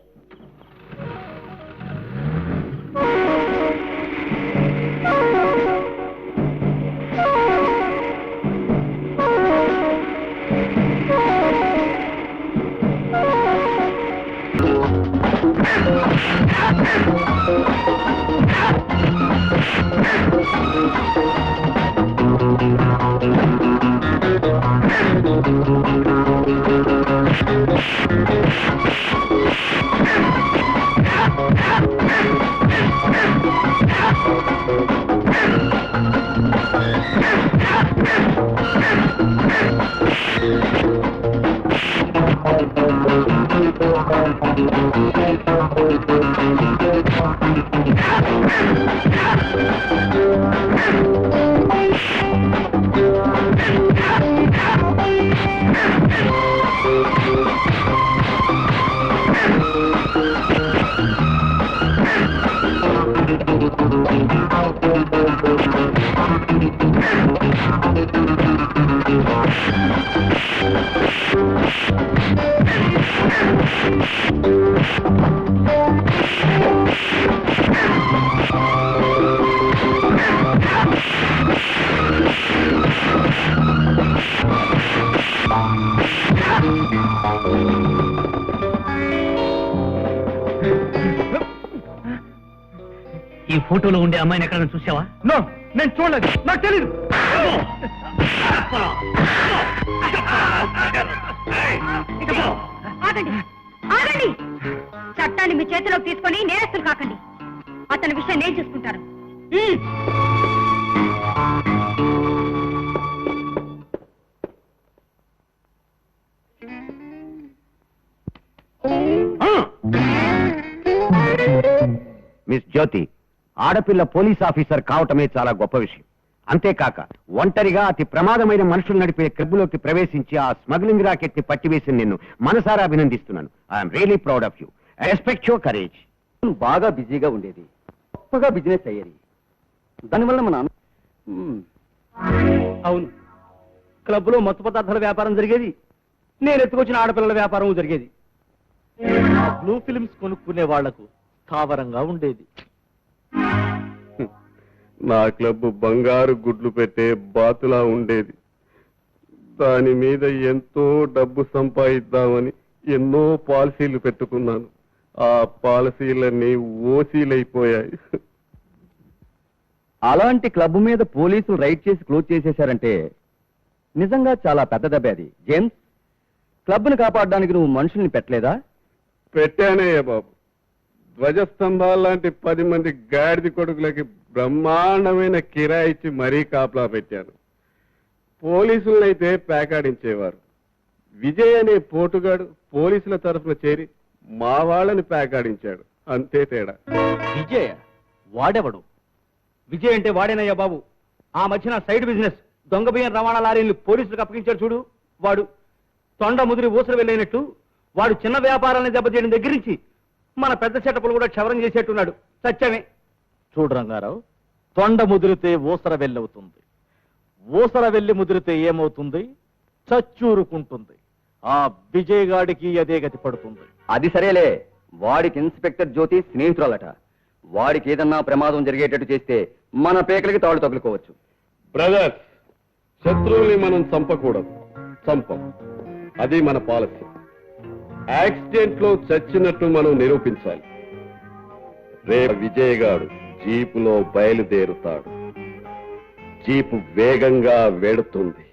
E: ఈ ఫోటోలో ఉండే అమ్మాయిని ఎక్కడైనా చూసావా?
A: నో, నేను చూడలేదు, నాకు తెలీదు.
B: ఆగండి, ఆగండి. చట్టాన్ని మీ చేతిలోకి తీసుకొని నేరస్తులు కాకండి. అతని విషయం నేను చూసుకుంటాను.
F: మిస్ జ్యోతి, ఆడపిల్ల పోలీస్ ఆఫీసర్ కావటమే చాలా గొప్ప విషయం. అంతేకాక ఒంటరిగా అతి ప్రమాదమైన మనుషులు నడిపే క్లబ్లోకి ప్రవేశించి ఆ స్మగ్లింగ్ రాకెట్ ని పట్టివేసి నిన్ను మనసారా అభినందిస్తున్నాను. I'm really proud of you. I respect your courage.
A: బాగా బిజీగా ఉండేది, గొప్పగా బిజినెస్ అయ్యేది. దానివల్ల మన అవును, క్లబ్ లో మత్తు పదార్థాల వ్యాపారం జరిగేది, నేను ఎత్తుకొచ్చిన ఆడపిల్లల వ్యాపారం జరిగేది. బ్లూ ఫిల్మ్స్ కొనుక్కునే వాళ్లకు స్థావరంగా ఉండేది.
G: నా క్లబ్ బంగారు గుడ్లు పెట్టే బాతులా ఉండేది. దాని మీద ఎంతో డబ్బు సంపాదిద్దామని ఎన్నో పాలసీలు పెట్టుకున్నాను. ఆ పాలసీలన్నీ ఓసీలైపోయాయి.
A: అలాంటి క్లబ్ మీద పోలీసులు రైడ్ చేసి క్లోజ్ చేసేశారంటే నిజంగా చాలా పెద్ద దెబ్బ అది. జేమ్స్, క్లబ్ను కాపాడడానికి నువ్వు మనుషుల్ని పెట్టలేదా?
G: పెట్టానయ్య బాబు. ధ్వజస్తంభాల లాంటి 10 మంది గాడిద కొడుకులకి బ్రహ్మాండమైన కిరాయి ఇచ్చి మరీ కాపలా పెట్టాను. పోలీసులనైతే పేకాడించేవారు. విజయ్ అనే పోటుగాడు పోలీసుల తరఫున చేరి మా వాళ్ళని పేకాడించాడు. అంతే తేడా.
A: విజయ్ వాడెవడు? విజయ్ అంటే వాడేనయ్యా బాబు. ఆ మధ్యన సైడ్ బిజినెస్ దొంగ బియ్యం రవాణా లారీని పోలీసులకు అప్పగించాడు చూడు, వాడు. తొండ ముదిరి ఊసలు వెళ్ళినట్టు వాడు చిన్న వ్యాపారాన్ని దెబ్బతీయడం దగ్గర నుంచి మన పెద్ద చెట్టపులు కూడా క్షవరం చేసేట్టున్నాడు. సత్యమే. చూడు రంగారావు, తొండ ముదిరితే ఊసర వెళ్ళవుతుంది, ఊసర వెళ్ళి ముదిరితే ఏమవుతుంది? చచ్చూరుకుంటుంది. ఆ విజయ్ గాడికి అదే గతి పడుతుంది.
H: అది సరేలే, వాడికి ఇన్స్పెక్టర్ జ్యోతి స్నేహితురాలట. వాడికి ఏదన్నా ప్రమాదం జరిగేటట్టు చేస్తే మన పేకలకి తాళ్ళు తగులుకోవచ్చు.
G: బ్రదర్స్, శత్రువుల్ని మనం చంపకూడదు, చంపం. అది మన పాలసీ. యాక్సిడెంట్ లో చచ్చినట్టు మనం నిరూపించాలి. రేపు విజయ్ గారు జీపులో బయలుదేరుతాడు. జీపు వేగంగా వెడుతుంది.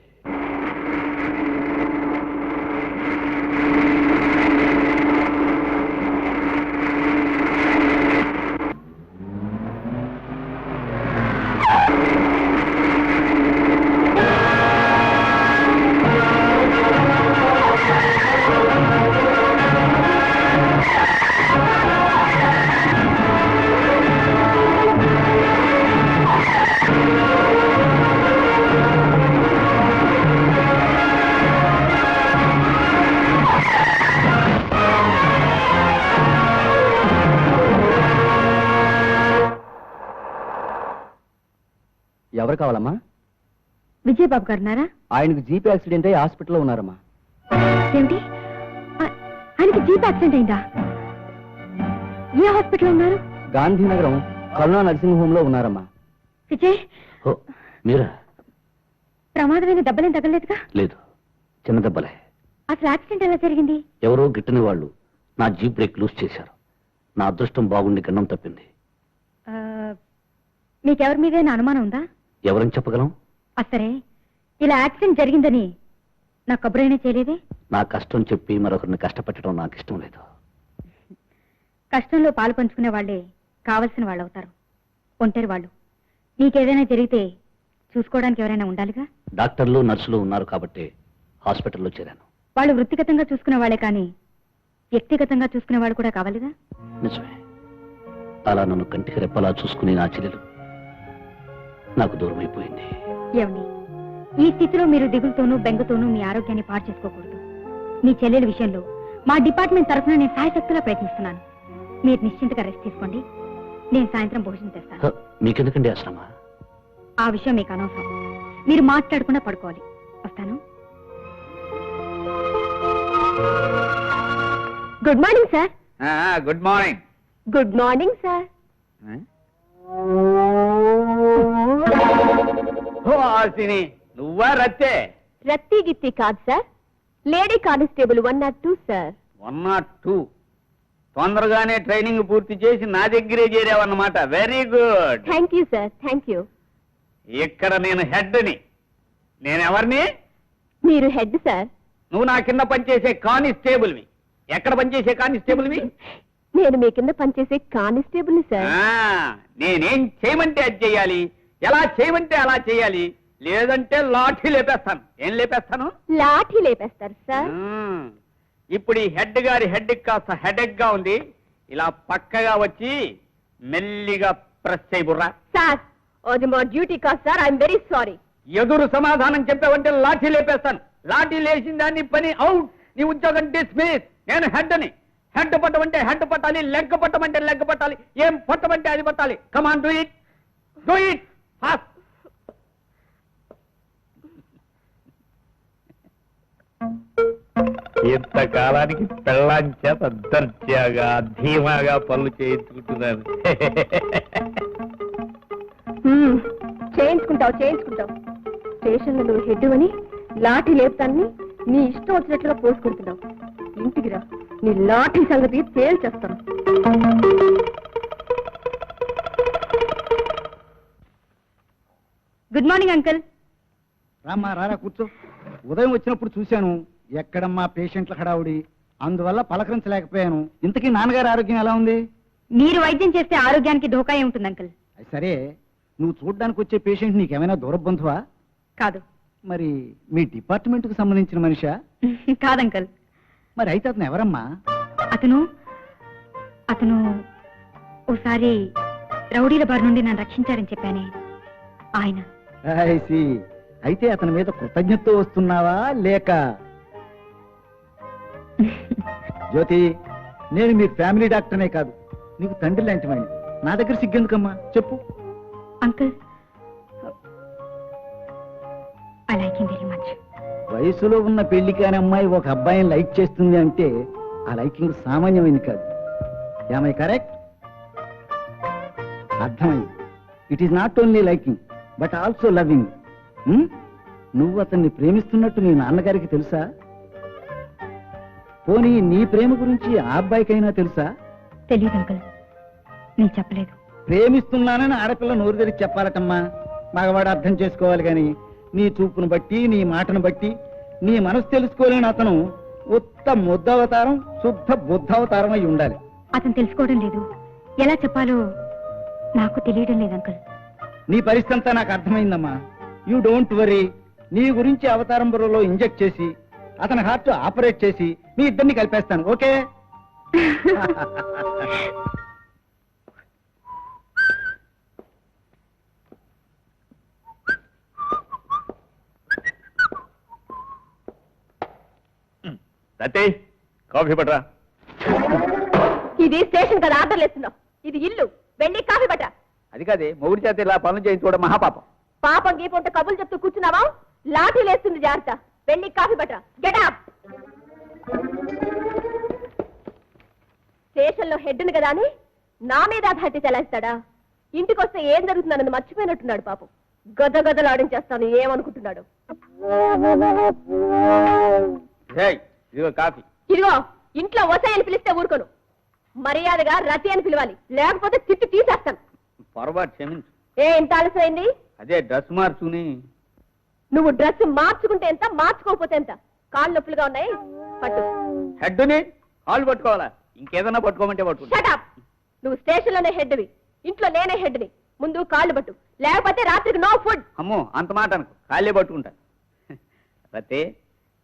H: ఎవరు కావాలమ్మా?
B: విజయబాబు గారు ఉన్నారా?
H: ఆయనకు జీప్ యాక్సిడెంట్ అయ్యి హాస్పిటల్లో ఉన్నారమ్మా.
B: ఏమిటి? ఆయనకి జీప్ యాక్సిడెంట్ అయిందా? ఏ హాస్పిటల్ ఉన్నారు?
H: గాంధీనగరం కరుణా నర్సింగ్ హోమ్ లో ఉన్నారమ్మా.
B: విజయ్,
E: మీరా?
B: ప్రమాదమైన దెబ్బలేం తగలేదుగా?
E: లేదు, చిన్న దెబ్బలే.
B: అసలు యాక్సిడెంట్ ఎలా జరిగింది?
E: ఎవరో గిట్టని వాళ్ళు నా జీప్ బ్రేక్ లూజ్ చేశారు. నా అదృష్టం బాగుండి గన్నం తప్పింది.
B: మీకెవరి మీదైనా అనుమానం ఉందా?
E: ఎవరని చెప్పగలం?
B: సరే, ఇలా యాక్సిడెంట్ జరిగిందని నాకు కబురైనా చేయలేదే?
E: నా కష్టం చెప్పి మరొకరిని కష్టపెట్టడం నాకు ఇష్టం లేదు.
B: కష్టంలో పాలు పంచుకునే వాళ్లే కావలసిన వాళ్ళు అవుతారు. ఒంటరి వాళ్ళు. నీకేదైనా జరిగితే చూసుకోవడానికి ఎవరైనా ఉండాలిగా?
E: డాక్టర్లు నర్సులు ఉన్నారు కాబట్టి హాస్పిటల్లో చేరాను.
B: వాళ్ళు వృత్తిగతంగా చూసుకునే వాళ్ళే కానీ వ్యక్తిగతంగా చూసుకునే వాళ్ళు కూడా కావాలిగా?
E: నిజమే. అలా నన్ను కంటికి రెప్పలా చూసుకుని నా చెల్లెలు నాకు దూరం అయిపోయింది.
B: ఏమండి, ఈ స్థితిలో మీరు దిగులుతోనూ బెంగతోనూ మీ ఆరోగ్యాన్ని పాడు చేసుకోకూడదు. మీ చెల్లెల విషయంలో మా డిపార్ట్మెంట్ తరఫున నేను సాయశక్తులా ప్రయత్నిస్తున్నాను. మీరు నిశ్చింతగా రెస్ట్ తీసుకోండి. నేను సాయంత్రం భోజనం చేస్తాను.
E: మీకెందుకండి అసలు?
B: ఆ విషయం మీకు అనవసరం. మీరు మాట్లాడకుండా పడుకోవాలి. వస్తాను. Good morning sir.
C: Good morning.
B: Good morning sir.
C: నువ్వా రత్తే?
B: రత్తి గిత్తి కాదు సార్, లేడీ కానిస్టేబుల్ 102 సార్.
C: 102. తొందరగానే ట్రైనింగ్ పూర్తి చేసి నా దగ్గరే చేరావన్నమాట. Very good.
B: Thank you sir, thank you.
C: ఇక్కడ నేను హెడ్ని. నేనెవరిని?
B: మీరు హెడ్ సార్.
C: నువ్వు నా కింద పనిచేసే కానిస్టేబుల్వి. ఎక్కడ పనిచేసే కానిస్టేబుల్వి?
B: నేను మీ కింద పనిచేసే కానిస్టేబుల్ సార్.
C: నేనేం చేయమంటే అది చెయ్యాలి, ఎలా చేయమంటే అలా చేయాలి. లేదంటే లాఠీ లేపేస్తాను. ఏం లేపేస్తాను?
B: లాఠీ లేపేస్తారు సార్.
C: ఇప్పుడు ఈ హెడ్ గారి హెడ్ కాస్త హెడెక్ గా ఉంది. ఇలా పక్కగా వచ్చి మెల్లిగా ప్రెస్ చేయబుర్రా.
B: సార్, అది మా డ్యూటీ కాదు సార్. I'm very sorry.
C: ఎదురు సమాధానం చెప్పావంటే లాఠీ లేపేస్తాను. లాఠీ లేచిన దాన్ని పని అవుట్. నీ ఉద్యోగం డిస్మిస్. నేను హెడ్ని. హెడ్ పట్టమంటే హెడ్ పట్టాలి, లెగ్ పట్టమంటే లెగ్ పట్టాలి, ఏం పట్టమంటే అది పట్టాలి. Come on, do it, do it fast.
A: ఇంతకాలానికి పెళ్ళాం చేత దర్జాగా ధీమాగా పనులు చేయించుకుంటున్నాను.
B: చేయించుకుంటావు. స్టేషన్లో నువ్వు హెడ్ అని లాఠీ లేపుతాన్ని నీ ఇష్టం వచ్చినట్లుగా పోసుకుంటున్నావు. ఇంటికి రా, నీ లాఠీ సంగతి తేల్చేస్తాను. Good morning uncle.
I: రామ్మా, రారా కూర్చో. ఉదయం వచ్చినప్పుడు చూశాను, ఎక్కడమ్మా పేషెంట్ల హడావుడి, అందువల్ల పలకరించలేకపోయాను. ఇంతకీ నాన్నగారి ఆరోగ్యం ఎలా ఉంది?
B: మీరు వైద్యం చేస్తే ఆరోగ్యానికి ధోకా ఏముంటుంది అంకుల్?
I: సరే, నువ్వు చూడ్డానికి వచ్చే పేషెంట్ నీకేమైనా దూరబంధువా?
B: కాదు.
I: మరి మీ డిపార్ట్మెంట్ కు సంబంధించిన మనిషా?
B: కాదంకల్.
I: మరి అయితే అతను ఎవరమ్మా?
B: అతను ఓసారి రౌడీల బారి నుండి నన్ను రక్షించారని చెప్పానే ఆయన.
I: అయితే అతని మీద కృతజ్ఞతతో వస్తున్నావా లేక? జ్యోతి, నేను మీ ఫ్యామిలీ డాక్టర్నే కాదు, నీకు తండ్రి లాంటి వాడిని. నా దగ్గర సిగ్గెందుకమ్మా, చెప్పు.
B: Uncle, I like him very much.
I: వయసులో ఉన్న పెళ్లి కాని అమ్మాయి ఒక అబ్బాయిని లైక్ చేస్తుంది అంటే ఆ లైకింగ్ సామాన్యమైంది కాదు. Am I correct? అర్థమైంది. It is not only liking but also loving. నువ్వు అతన్ని ప్రేమిస్తున్నట్టు నీ నాన్నగారికి తెలుసా? పోనీ నీ ప్రేమ గురించి ఆ అబ్బాయికైనా తెలుసా?
B: తెలియదు అంకుల్, నేను చెప్పలేదు.
I: ప్రేమిస్తున్నానని ఆడపిల్ల నోరు తెరిచి చెప్పాలటమ్మా. మగవాడు అర్థం చేసుకోవాలి గాని నీ చూపును బట్టి, నీ మాటను బట్టి నీ మనసు తెలుసుకోలేని అతను ఉత్త ముద్దవతారం, శుద్ధ బుద్ధావతారం అయి ఉండాలి.
B: అతను తెలుసుకోవడం లేదు, ఎలా చెప్పాలో నాకు తెలియడం లేదు అంకుల్.
I: నీ పరిస్థితి అంతా నాకు అర్థమైందమ్మా. You don't worry. నీ గురించి అవతారం బుర్రలో ఇంజెక్ట్ చేసి అతని హార్ట్ ఆపరేట్ చేసి మీ ఇద్దరిని కలిపేస్తాను. ఓకే?
A: సత్తే కాఫీ పట్రా.
B: ఇది స్టేషన్ కదా ఆర్డర్లు ఇస్తున్నావు, ఇది ఇల్లు. వెళ్ళి కాఫీ పట్ట.
C: అది కాదే, మొగుడి చేత ఇలా పనులు చేయించుకోవడం మహాపాపం.
B: పాపం గీపంటే కబులు చెప్తూ కూర్చున్నావా? లాఠీలు వేస్తుంది జాగ్రత్త. వెళ్ళి కాఫీ పట్ట. Get up. స్టేషన్ లో హెడ్ కదా అని నా మీద అథారిటీ చెలాయిస్తాడా? ఇంటికి వస్తే ఏం జరుగుతుందన్నది మర్చిపోయినట్టున్నాడు పాపం. గద గదలాడించేస్తాను ఏమనుకుంటున్నాడు.
C: ఇదిగో కాఫీ.
B: ఇదిగో, ఇంట్లో వసాయని పిలిస్తే ఊరుకోను. మర్యాదగా రతి అని పిలవాలి, లేకపోతే తిట్టి తీసేస్తాను.
C: పొరపాటు క్షమించు.
B: ఇంత ఆలస్యమైంది?
C: అదే డ్రెస్ మార్చుకుని.
B: నువ్వు డ్రెస్ మార్చుకుంటే ఎంత, మార్చుకోకపోతే ఎంత? కాళ్ళు నొప్పులుగా ఉన్నాయి, పట్టు.
C: హెడ్ని కాళ్ళు పట్టుకోవాలా? ఇంకేదన్నా పట్టుకోమంటే పట్టుకుంటా.
B: Shut up. నువ్వు స్టేషన్ లోనే హెడ్వి, ఇంట్లో నేనే హెడ్ని. ముందు కాళ్ళు పట్టు, లేకపోతే రాత్రికి నో ఫుడ్.
C: అమ్మో, అంత మాట అనుకో, కాళ్ళే పట్టుకుంటా. రతే,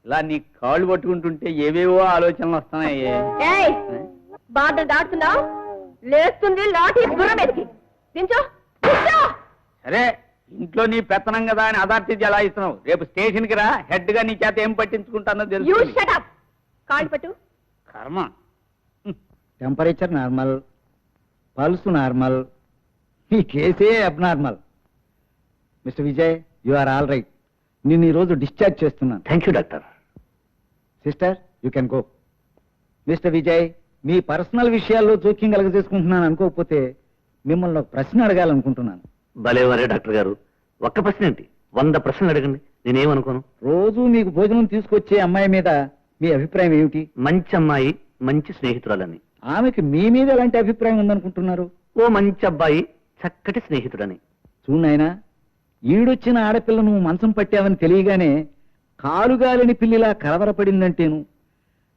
C: ఇలా నీ కాళ్ళు పట్టుకుంటుంటే ఏవేవో ఆలోచనలు వస్తున్నాయి.
B: బాధ దాటుతున్నావు, లేస్తుంది లాఠీ గుర్రం మీదకి. దించో, దించో.
C: సరే, ఇంట్లో నీ పెత్తనం కదా అని అథారిటీ ఎలా ఇస్తున్నావు? రేపు స్టేషన్ కి రా, హెడ్ గా నీ చేత ఏం పట్టించుకుంటానో
B: యూ
C: తెలుసు.
B: Shut up. కాళ్ళు పట్టు.
C: కర్మ.
I: టెంపరేచర్ నార్మల్, పల్స్ నార్మల్, ఈ కేసే abnormal. Mister Vijay, you are all right. నేను ఈ రోజు డిశ్చార్జ్ చేస్తున్నాను.
E: Thank you doctor.
I: Sister, you can go. Mister Vijay, మీ పర్సనల్ విషయాల్లో జోక్యం కలగజేసుకుంటున్నాను అనుకోకపోతే మిమ్మల్ని ఒక ప్రశ్న అడగాలనుకుంటున్నాను.
E: భలేవారే డాక్టర్ గారు, ఒక్క ప్రశ్న ఏంటి, 100 ప్రశ్నలు అడగండి, నేనేమనుకోను.
I: రోజు మీకు భోజనం తీసుకొచ్చే అమ్మాయి మీద మీ అభిప్రాయం ఏమిటి?
E: మంచి అమ్మాయి, మంచి స్నేహితురాలని.
I: ఆమెకి మీ మీద ఎలాంటి అభిప్రాయం ఉందనుకుంటున్నారు?
E: ఓ మంచి అబ్బాయి, చక్కటి స్నేహితుడని.
I: చూడైనా, ఈడొచ్చిన ఆడపిల్ల నువ్వు మంచం పట్టావని తెలియగానే కాలుగాలిని పిల్లిలా కలవరపడిందంటేను,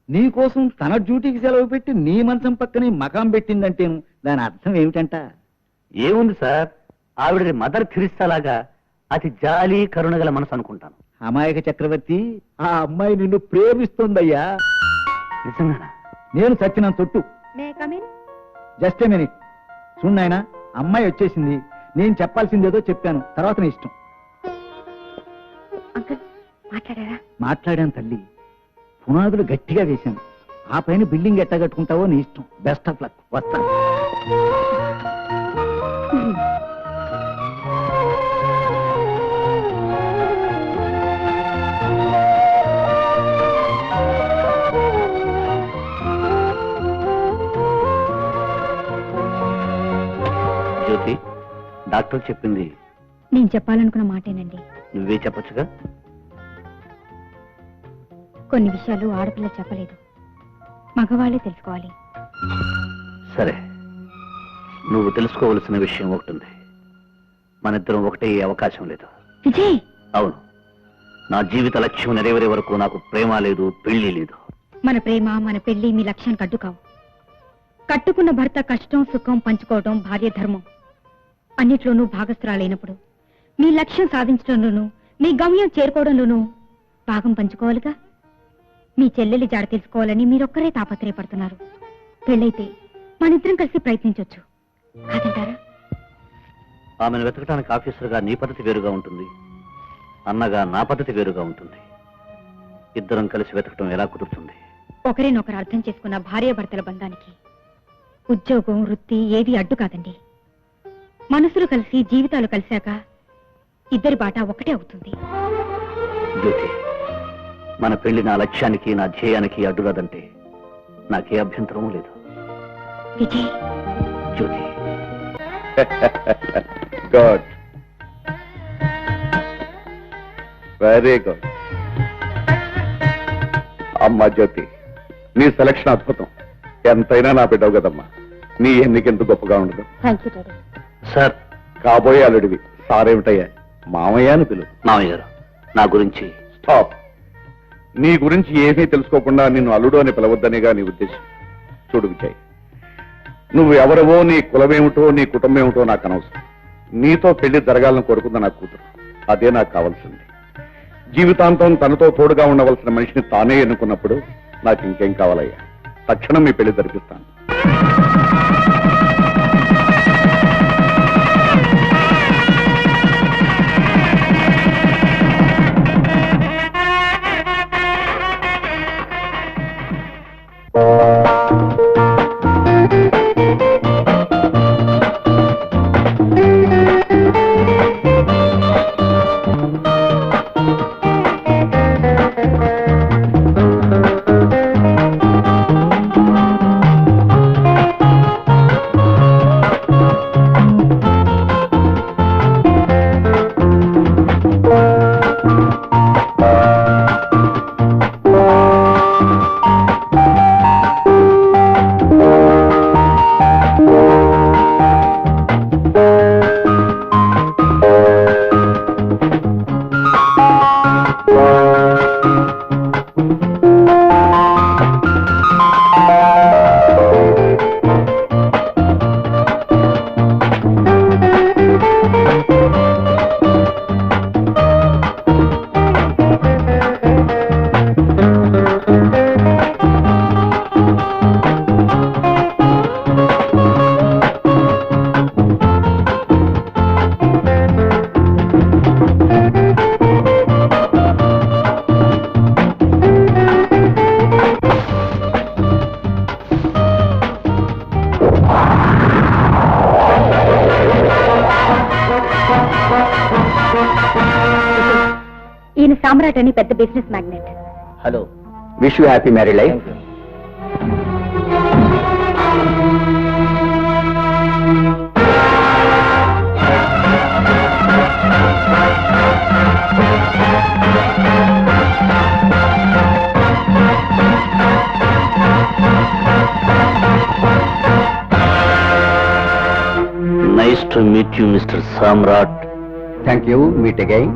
I: నీకోసం తన డ్యూటీకి సెలవు పెట్టి నీ మంచం పక్కనే మకాం పెట్టిందంటేను దాని అర్థం ఏమిటంట?
E: ఏముంది సార్, ఆవిడ మదర్ థెరిస్సా లాగా అతి జాలి కరుణగల మనసు అనుకుంటాను.
I: అమాయక చక్రవర్తి, ఆ అమ్మాయి నిన్ను ప్రేమిస్తోందయ్యా.
E: నిజంగా?
I: నేను చచ్చిన తొట్టు.
B: May come in?
I: Just a minute. చూడైనా, అమ్మాయి వచ్చేసింది. నేను చెప్పాల్సిందేదో చెప్పాను, తర్వాత నీ ఇష్టం.
B: అంకుల్ మాట్లాడారా?
I: మాట్లాడాను తల్లి, పునాదులు గట్టిగా వేశాను. ఆ పైన బిల్డింగ్ ఎట్టా కట్టుకుంటావో నీ ఇష్టం. Best of luck. వస్తాను.
E: జ్యోతి, డాక్టర్ చెప్పింది
B: నేను చెప్పాలనుకున్న మాటేనండి.
E: నువ్వే చెప్పొచ్చుగా.
B: కొన్ని విషయాలు ఆడపిల్ల చెప్పలేదు, మగవాళ్ళే తెలుసుకోవాలి.
E: సరే, నువ్వు తెలుసుకోవలసిన విషయం ఒకటి ఉంది. మనిద్దరం ఒకటే అవకాశం లేదు.
B: విజయ్,
E: అవును, నా జీవిత లక్ష్యం నెరవేరే వరకు నాకు ప్రేమ లేదు, పెళ్లి లేదు.
B: మన ప్రేమ, మన పెళ్లి మీ లక్ష్యానికి అడ్డు కావు. కట్టుకున్న భర్త కష్టం సుఖం పంచుకోవడం భార్య ధర్మం. అన్నిట్లోనూ భాగస్థురాలైనప్పుడు మీ లక్ష్యం సాధించడంలోనూ మీ గమ్యం చేరుకోవడంలోనూ భాగం పంచుకోవాలిగా. మీ చెల్లెలి జాడ తెలుసుకోవాలని మీరొక్కరే తాపత్రయపడుతున్నారు. పెళ్ళైతే మనిద్దరం కలిసి ప్రయత్నించొచ్చు, కాదంటారా?
E: ఆమెను వెతకడానికి ఆఫీసర్గా నీ పద్ధతి వేరుగా ఉంటుంది, అన్నగా నా పద్ధతి వేరుగా ఉంటుంది. ఇద్దరం కలిసి వెతకటం ఎలా కుదురుతుంది?
B: ఒకరినొకరు అర్థం చేసుకున్న భార్యాభర్తల బంధానికి ఉద్యోగం, వృత్తి ఏది అడ్డు కాదండి. మనసులు కలిసి జీవితాలు కలిశాక ఇద్దరి బాట ఒకటే అవుతుంది.
E: జ్యోతి, మన పెళ్లి నా లక్ష్యానికి, నా ధ్యేయానికి అడ్డురాదంటే నాకే అభ్యంతరమూ లేదు.
B: Vijay,
E: Jyothi.
G: Good, very good. అమ్మా జ్యోతి, నీ సెలక్షన్ అద్భుతం. ఎంతైనా నా బిడ్డవు కదమ్మా. నీ ఎన్నికెంత గొప్పగా ఉండదు.
B: Thank you daddy.
E: సార్,
G: కాబోయే అల్లుడివి. సారేమిటయ్యా, మామయ్య అని పిలువు.
E: మామయ్య గారు, నా గురించి
G: స్టాప్. నీ గురించి ఏమీ తెలుసుకోకుండా నిన్ను అల్లుడు అని పిలవద్దనేగా నీ ఉద్దేశం. చూడు విజయ్, నువ్వు ఎవరివో, నీ కులమేమిటో, నీ కుటుంబం ఏమిటో నాకు అనవసరం. నీతో పెళ్లి జరగాలని కోరుకుందా నా కూతురు. అదే నాకు కావాల్సింది. జీవితాంతం తనతో తోడుగా ఉండవలసిన మనిషిని తానే ఎన్నుకున్నప్పుడు నాకు ఇంకేం కావాలయ్యా. తక్షణం మీ పెళ్లి జరిపిస్తాను.
B: ఈయన సామ్రాట్ అని పెద్ద business magnate.
E: Hello.
H: Wish you happy married life.
E: Nice to meet you mister Samrat.
H: Thank you. Meet again.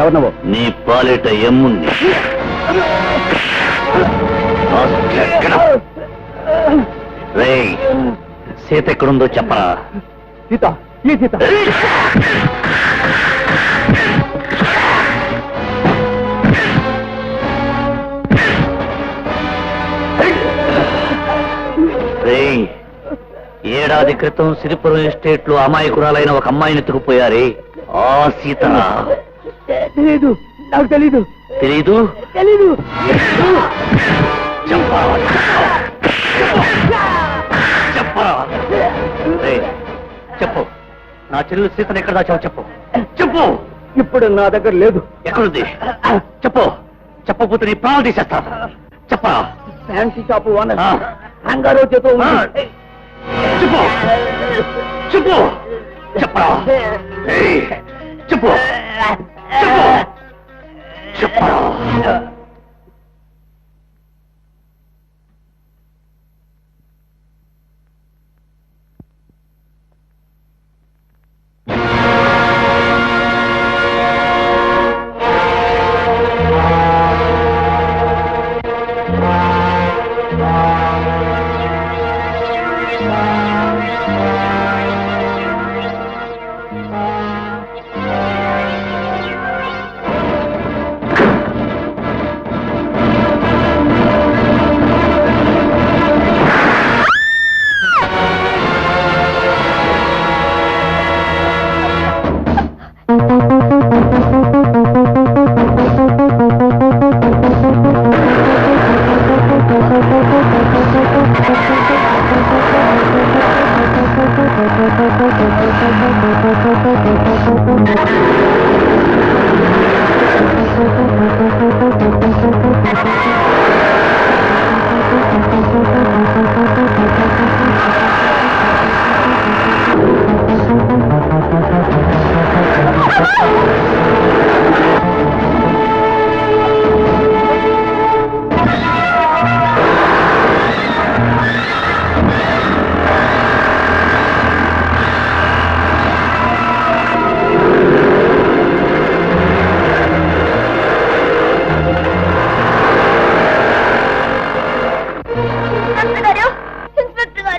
F: ఎవరు నువ్వు?
E: నీ పాలిట ఎమ్ముంది. రేయ్, సీత ఎక్కడుందో చెప్పరా?
F: సీత, ఈ సీత.
E: రేయ్, ఏడాది క్రితం సిరిపురం ఎస్టేట్ లో అమాయకురాలైన ఒక అమ్మాయిని ఎత్తుకుపోయారే, ఆ సీత.
F: తెలీదు, నాకు తెలీదు.
E: తెలీదు?
F: తెలీదు.
E: చెప్పరా? రేయ్, చెప్పు, నా చెల్లెలు సీతను ఎక్కడ దాచావు? చెప్పు, చెప్పు.
F: ఇప్పుడు నా దగ్గర లేదు.
E: ఎక్కడుంది? చెప్పు. చెప్పకపోతే నీ ప్రాణాలు తీసేస్తా. చెప్పరా?
F: ఫ్యాన్సీ షాపు ఓనర్
E: ఆ.
F: రంగారావు చేతో ఉంది.
E: చెప్పు, చెప్పు, చెప్పరా? ఏయ్, చెప్పు, చెప్పు, చెప్పరా?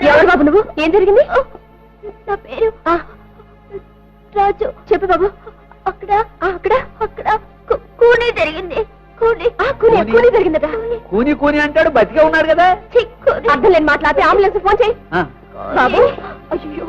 B: ఎవరు బాబు నువ్వు? ఏం జరిగింది? నా పేరు రాజు. చెప్పు బాబు. అక్కడ అక్కడ అక్కడ కూనీ జరిగింది. కూనీ జరిగిందట.
C: కూని కూని అంటాడు, బతికే ఉన్నాడు కదా.
B: అర్థం లేని మాట్లాడితే అంబులెన్స్ ఫోన్ చేయి బాబు. అయ్యో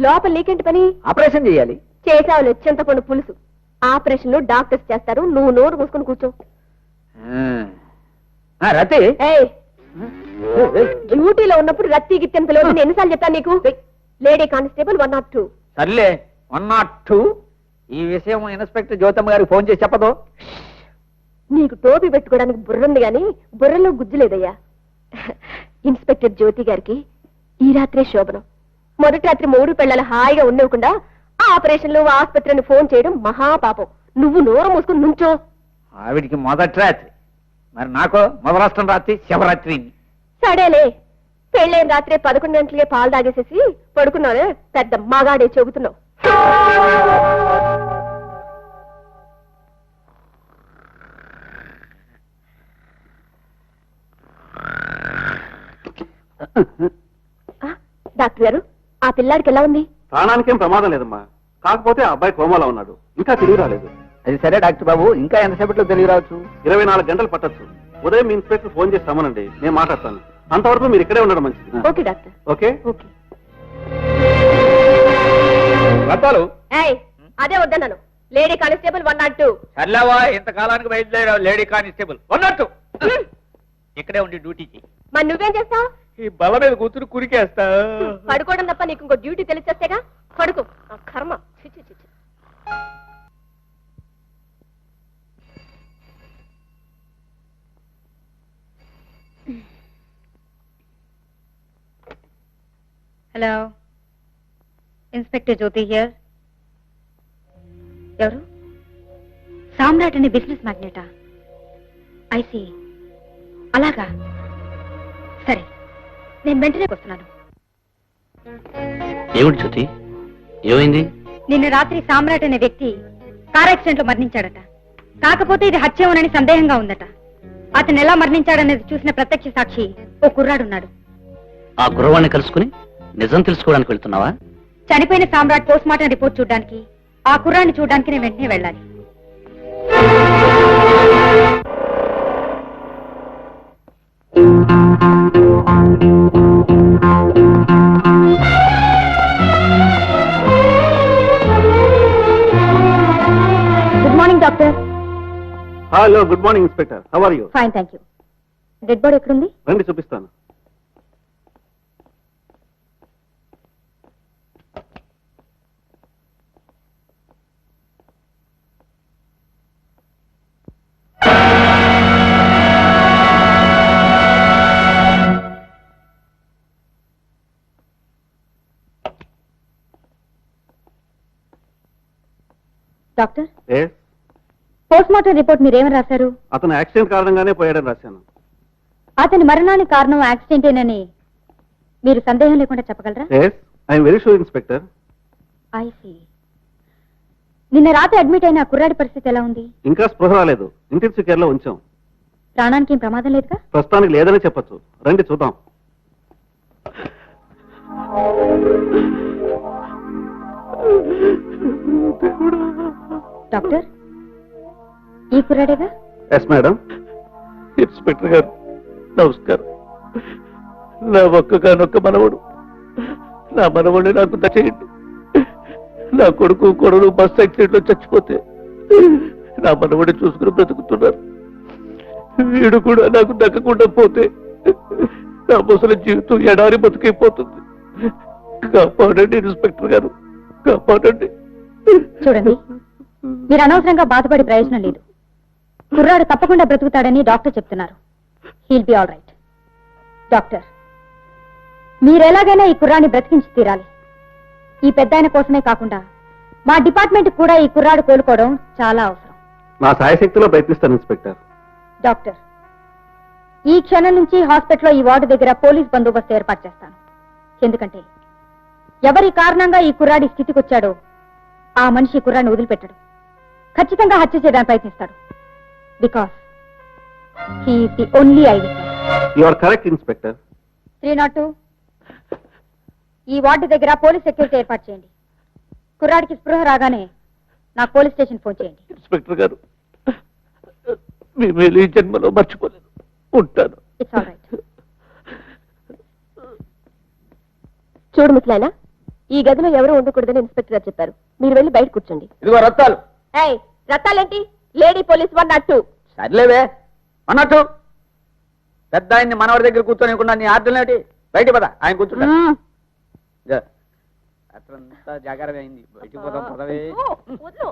B: లోపల నీకేంటి పని?
C: ఆపరేషన్ చేయాలి.
B: చేసావులే చింతపండు పులుసు. ఆపరేషన్ లో డాక్టర్స్ చేస్తారు, నువ్వు నోరు మూసుకొని కూర్చో.
C: రతి,
B: డ్యూటీలో ఉన్నప్పుడు రత్తి గిత్తెంత లోటు ఎన్నిసార్లు చెప్తాను నీకు? Lady constable 102.
C: సర్లే 102. ఈ విషయం ఇన్స్పెక్టర్ జ్యోతమ్మ గారికి ఫోన్ చేసి చెప్పదు.
B: నీకు టోపీ పెట్టుకోవడానికి బుర్రంది గాని బుర్రలో గుజ్జు లేదయ్యా. ఇన్స్పెక్టర్ జ్యోతి గారికి ఈ రాత్రే శోభనం. మొదటి రాత్రి 3 పిల్లలు హాయిగా ఉండకుండా ఆపరేషన్లు ఆసుపత్రిని ఫోన్ చేయడం మహాపాపం. నువ్వు నోరు మూసుకుని నుంచో.
C: ఆవిడికి మొదటి రాత్రి, మరి నాకు మొదలష్టం రాత్రి, శివరాత్రి.
B: సడేలే, పెళ్ళైన రాత్రి 11 గంటలకే పాలు తాగేసేసి పడుకున్నావే, పెద్ద మగాడే చెబుతున్నావు. డాక్టర్ గారు, ఆ పిల్లాడికి ఎలా ఉంది?
A: ప్రాణానికేం ప్రమాదం లేదమ్మా, కాకపోతే ఆ అబ్బాయి కోమాలో ఉన్నాడు, ఇంకా తిరిగి రాలేదు.
C: అది సరే డాక్టర్ బాబు, ఇంకా ఎంతసేపట్లో తెలియ రావచ్చు?
A: 24 గంటలు పట్టచ్చు. ఉదయం మీ ఇన్స్పెక్టర్ ఫోన్ చేసి రమ్మనండి, నేను మాట్లాడతాను. అంతవరకు మీరు ఇక్కడే ఉండడం మంచిది.
B: Okay doctor.
A: Okay
B: okay.
C: రతాలు,
B: అదే వద్దన్నాను. Lady constable 102.
C: సర్లేవా, ఇంతకాలానికి బయలుదేరావు. లేడీ కానిస్టేబుల్ 102 ఇక్కడే ఉండి డ్యూటీకి.
B: మరి నువ్వేం చేస్తావు?
C: ఈ బల మీద కూతురు కురికేస్తా.
B: పడుకోవడం తప్ప నీకు ఇంకో డ్యూటీ తెలిసేస్తేగా. పడుకో. కర్మ.
D: Hello, inspector Jyothi here. ఎవరు? సామ్రాట్ అనే బిజినెస్ మ్యాగ్నెటా? ఐసి, అలాగా. సరే, నేను వెంటనే వస్తున్నాను.
E: ఏమిటి జ్యోతి, ఏమైంది?
D: నిన్న రాత్రి సామ్రాట్ అనే వ్యక్తి కార్ యాక్సిడెంట్ లో మరణించాడట. కాకపోతే ఇది హత్యేమోనని సందేహంగా ఉందట. అతను ఎలా మరణించాడనేది చూసిన ప్రత్యక్ష సాక్షి ఓ కుర్రాడున్నాడు.
E: ఆ కుర్రవాణ్ణి కలుసుకుని నిజం తెలుసుకోవడానికి వెళ్తున్నావా?
D: చనిపోయిన సామ్రాట్ పోస్ట్ మార్టం రిపోర్ట్ చూడడానికి, ఆ కుర్రాన్ని చూడడానికి నేను వెంటనే వెళ్ళాలి.
A: Hello, good morning inspector. How are you?
D: Fine, thank you. Dead body ఎక్కడుంది?
A: రండి చూపిస్తాను.
D: డాక్టర్, పోస్ట్ మార్టం రిపోర్ట్ మీరేమని రాశారు?
A: అతను యాక్సిడెంట్ కారణంగానే పోయాడని రాశాను.
D: అతని మరణానికి కారణం యాక్సిడెంటేనని మీరు సందేహం లేకుండా చెప్పగలరా?
A: I'm very sure inspector.
D: I see. నిన్న రాత్రి అడ్మిట్ అయిన కుర్రాడి పరిస్థితి ఎలా ఉంది?
A: ఇంకా స్పృహ రాలేదు. ఇంటెన్సివ్ కేర్ లో ఉంచాం.
D: ప్రాణానికి ఏం ప్రమాదం లేదుగా?
A: ప్రస్తుతానికి లేదని చెప్పొచ్చు. రండి చూద్దాం.
D: డాక్టర్, ఈ కుర్రాడేగా?
A: Yes madam. ఇన్స్పెక్టర్ గారు నమస్కారం. నా ఒక్కగానొక్క మనవడు. నా మనవడిని నాకు దచ్చేయండి. నా కొడుకు కొడుకు బస్ యాక్సిడెంట్ లో చచ్చిపోతే నా మనవడి చూసుకుని బ్రతుకుతున్నారు. వీడు కూడా నాకు దక్కకుండా పోతే నా ముసలి జీవితం ఎడారి బతుకైపోతుంది. కాపాడండి ఇన్స్పెక్టర్ గారు, కాపాడండి.
D: చూడండి, మీరు అనవసరంగా బాధపడే ప్రయోజనం లేదు. కుర్రాడు తప్పకుండా బ్రతుకుతాడని డాక్టర్ చెప్తున్నారు. He'll be all right. Doctor, మీరెలాగైనా ఈ కుర్రాన్ని బ్రతికించి తీరాలి. ఈ పెద్దాయన కోసమే కాకుండా మా డిపార్ట్మెంట్ కూడా ఈ కుర్రాడు కోలుకోవడం చాలా అవసరం.
A: నా సాయశక్తిలో ప్రయత్నిస్తాను ఇన్స్పెక్టర్.
D: డాక్టర్, ఈ క్షణం నుంచి హాస్పిటల్లో ఈ వార్డు దగ్గర పోలీస్ బందోబస్తు ఏర్పాటు చేస్తాను. ఎందుకంటే ఎవరి కారణంగా ఈ కుర్రాడి స్థితికి వచ్చాడో ఆ మనిషి కుర్రాన్ని వదిలిపెట్టడు. ఖచ్చితంగా హత్య చేయడానికి ప్రయత్నిస్తాడు. Because he is the only eye witness.
A: You are correct inspector.
D: 302, ఈ వార్డు దగ్గర పోలీస్ సెక్యూరిటీ ఏర్పాటు చేయండి. కుర్రాడికి స్పృహ రాగానే నాకు పోలీస్ స్టేషన్ ఫోన్ చేయండి.
A: ఇన్స్పెక్టర్ గారు, మీ మేలు ఈ జన్మలో మర్చిపోలేదు. ఉంటాను.
D: It's all right.
B: చూడు ముసలాయన, ఈ గదిలో ఎవరు ఉండకూడదని ఇన్స్పెక్టర్ గారు చెప్పారు. మీరు వెళ్ళి బయట కూర్చోండి.
C: ఇదిగో రత్తాలు.
B: ఏయ్, రత్తాలేంటి? Lady police 102.
C: సర్లేవే అన్నట్టు పెద్ద ఆయన్ని మనవాడి దగ్గర కూర్చోనికుండా నీ ఆర్డర్ ఏంటి? బయట పద, ఆయన కూర్చుంటా. అట్లంతా జాగ్రత్త అయింది. బయటికి పోదాం పదవే.
B: వదిలు.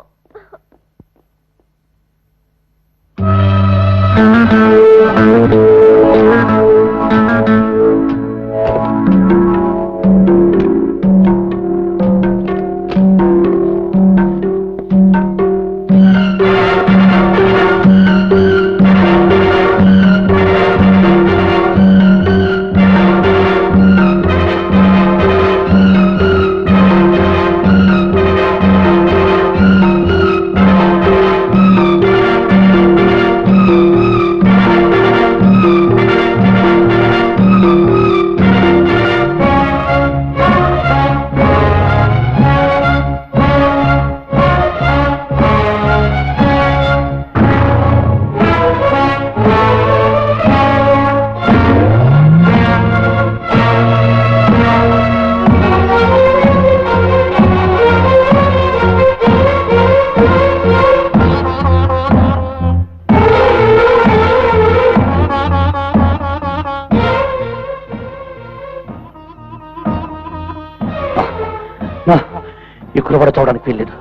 E: ఈ కురవడ చూడడానికి వీల్లేదు.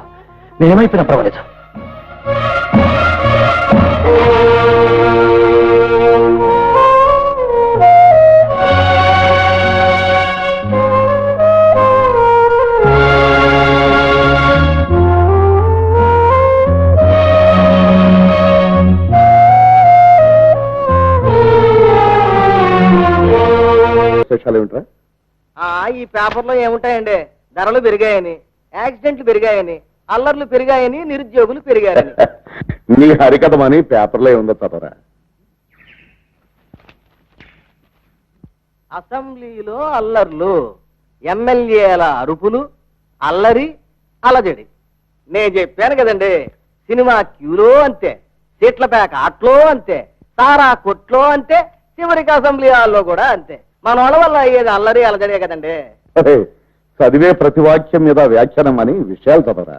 E: నేనేమైపోయినా పర్వాలేదు.
G: ఏమిట్రా?
J: ఈ పేపర్లో ఏముంటాయండి? ధరలు పెరిగాయని, యాక్సిడెంట్లు పెరిగాయని, అల్లర్లు పెరిగాయని, నిరుద్యోగులు పెరిగాయని.
G: నీ హరికథమని పేపర్లో ఏముందో చదవరా.
J: అసెంబ్లీలో అల్లర్లు, ఎమ్మెల్యేల అరుపులు, అల్లరి అలజడి. నేను చెప్పాను కదండి, సినిమా క్యూలో అంతే, సీట్ల ప్యాక ఆట్లో అంతే, సారా కొట్లో అంతే, చివరికి అసెంబ్లీ హాల్లో కూడా అంతే. మన వాళ్ళ వల్ల అయ్యేది అల్లరి అలజడే కదండి.
G: చదివే ప్రతి వాక్యం మీద వ్యాఖ్యానం అని విషయాలు చదవరా.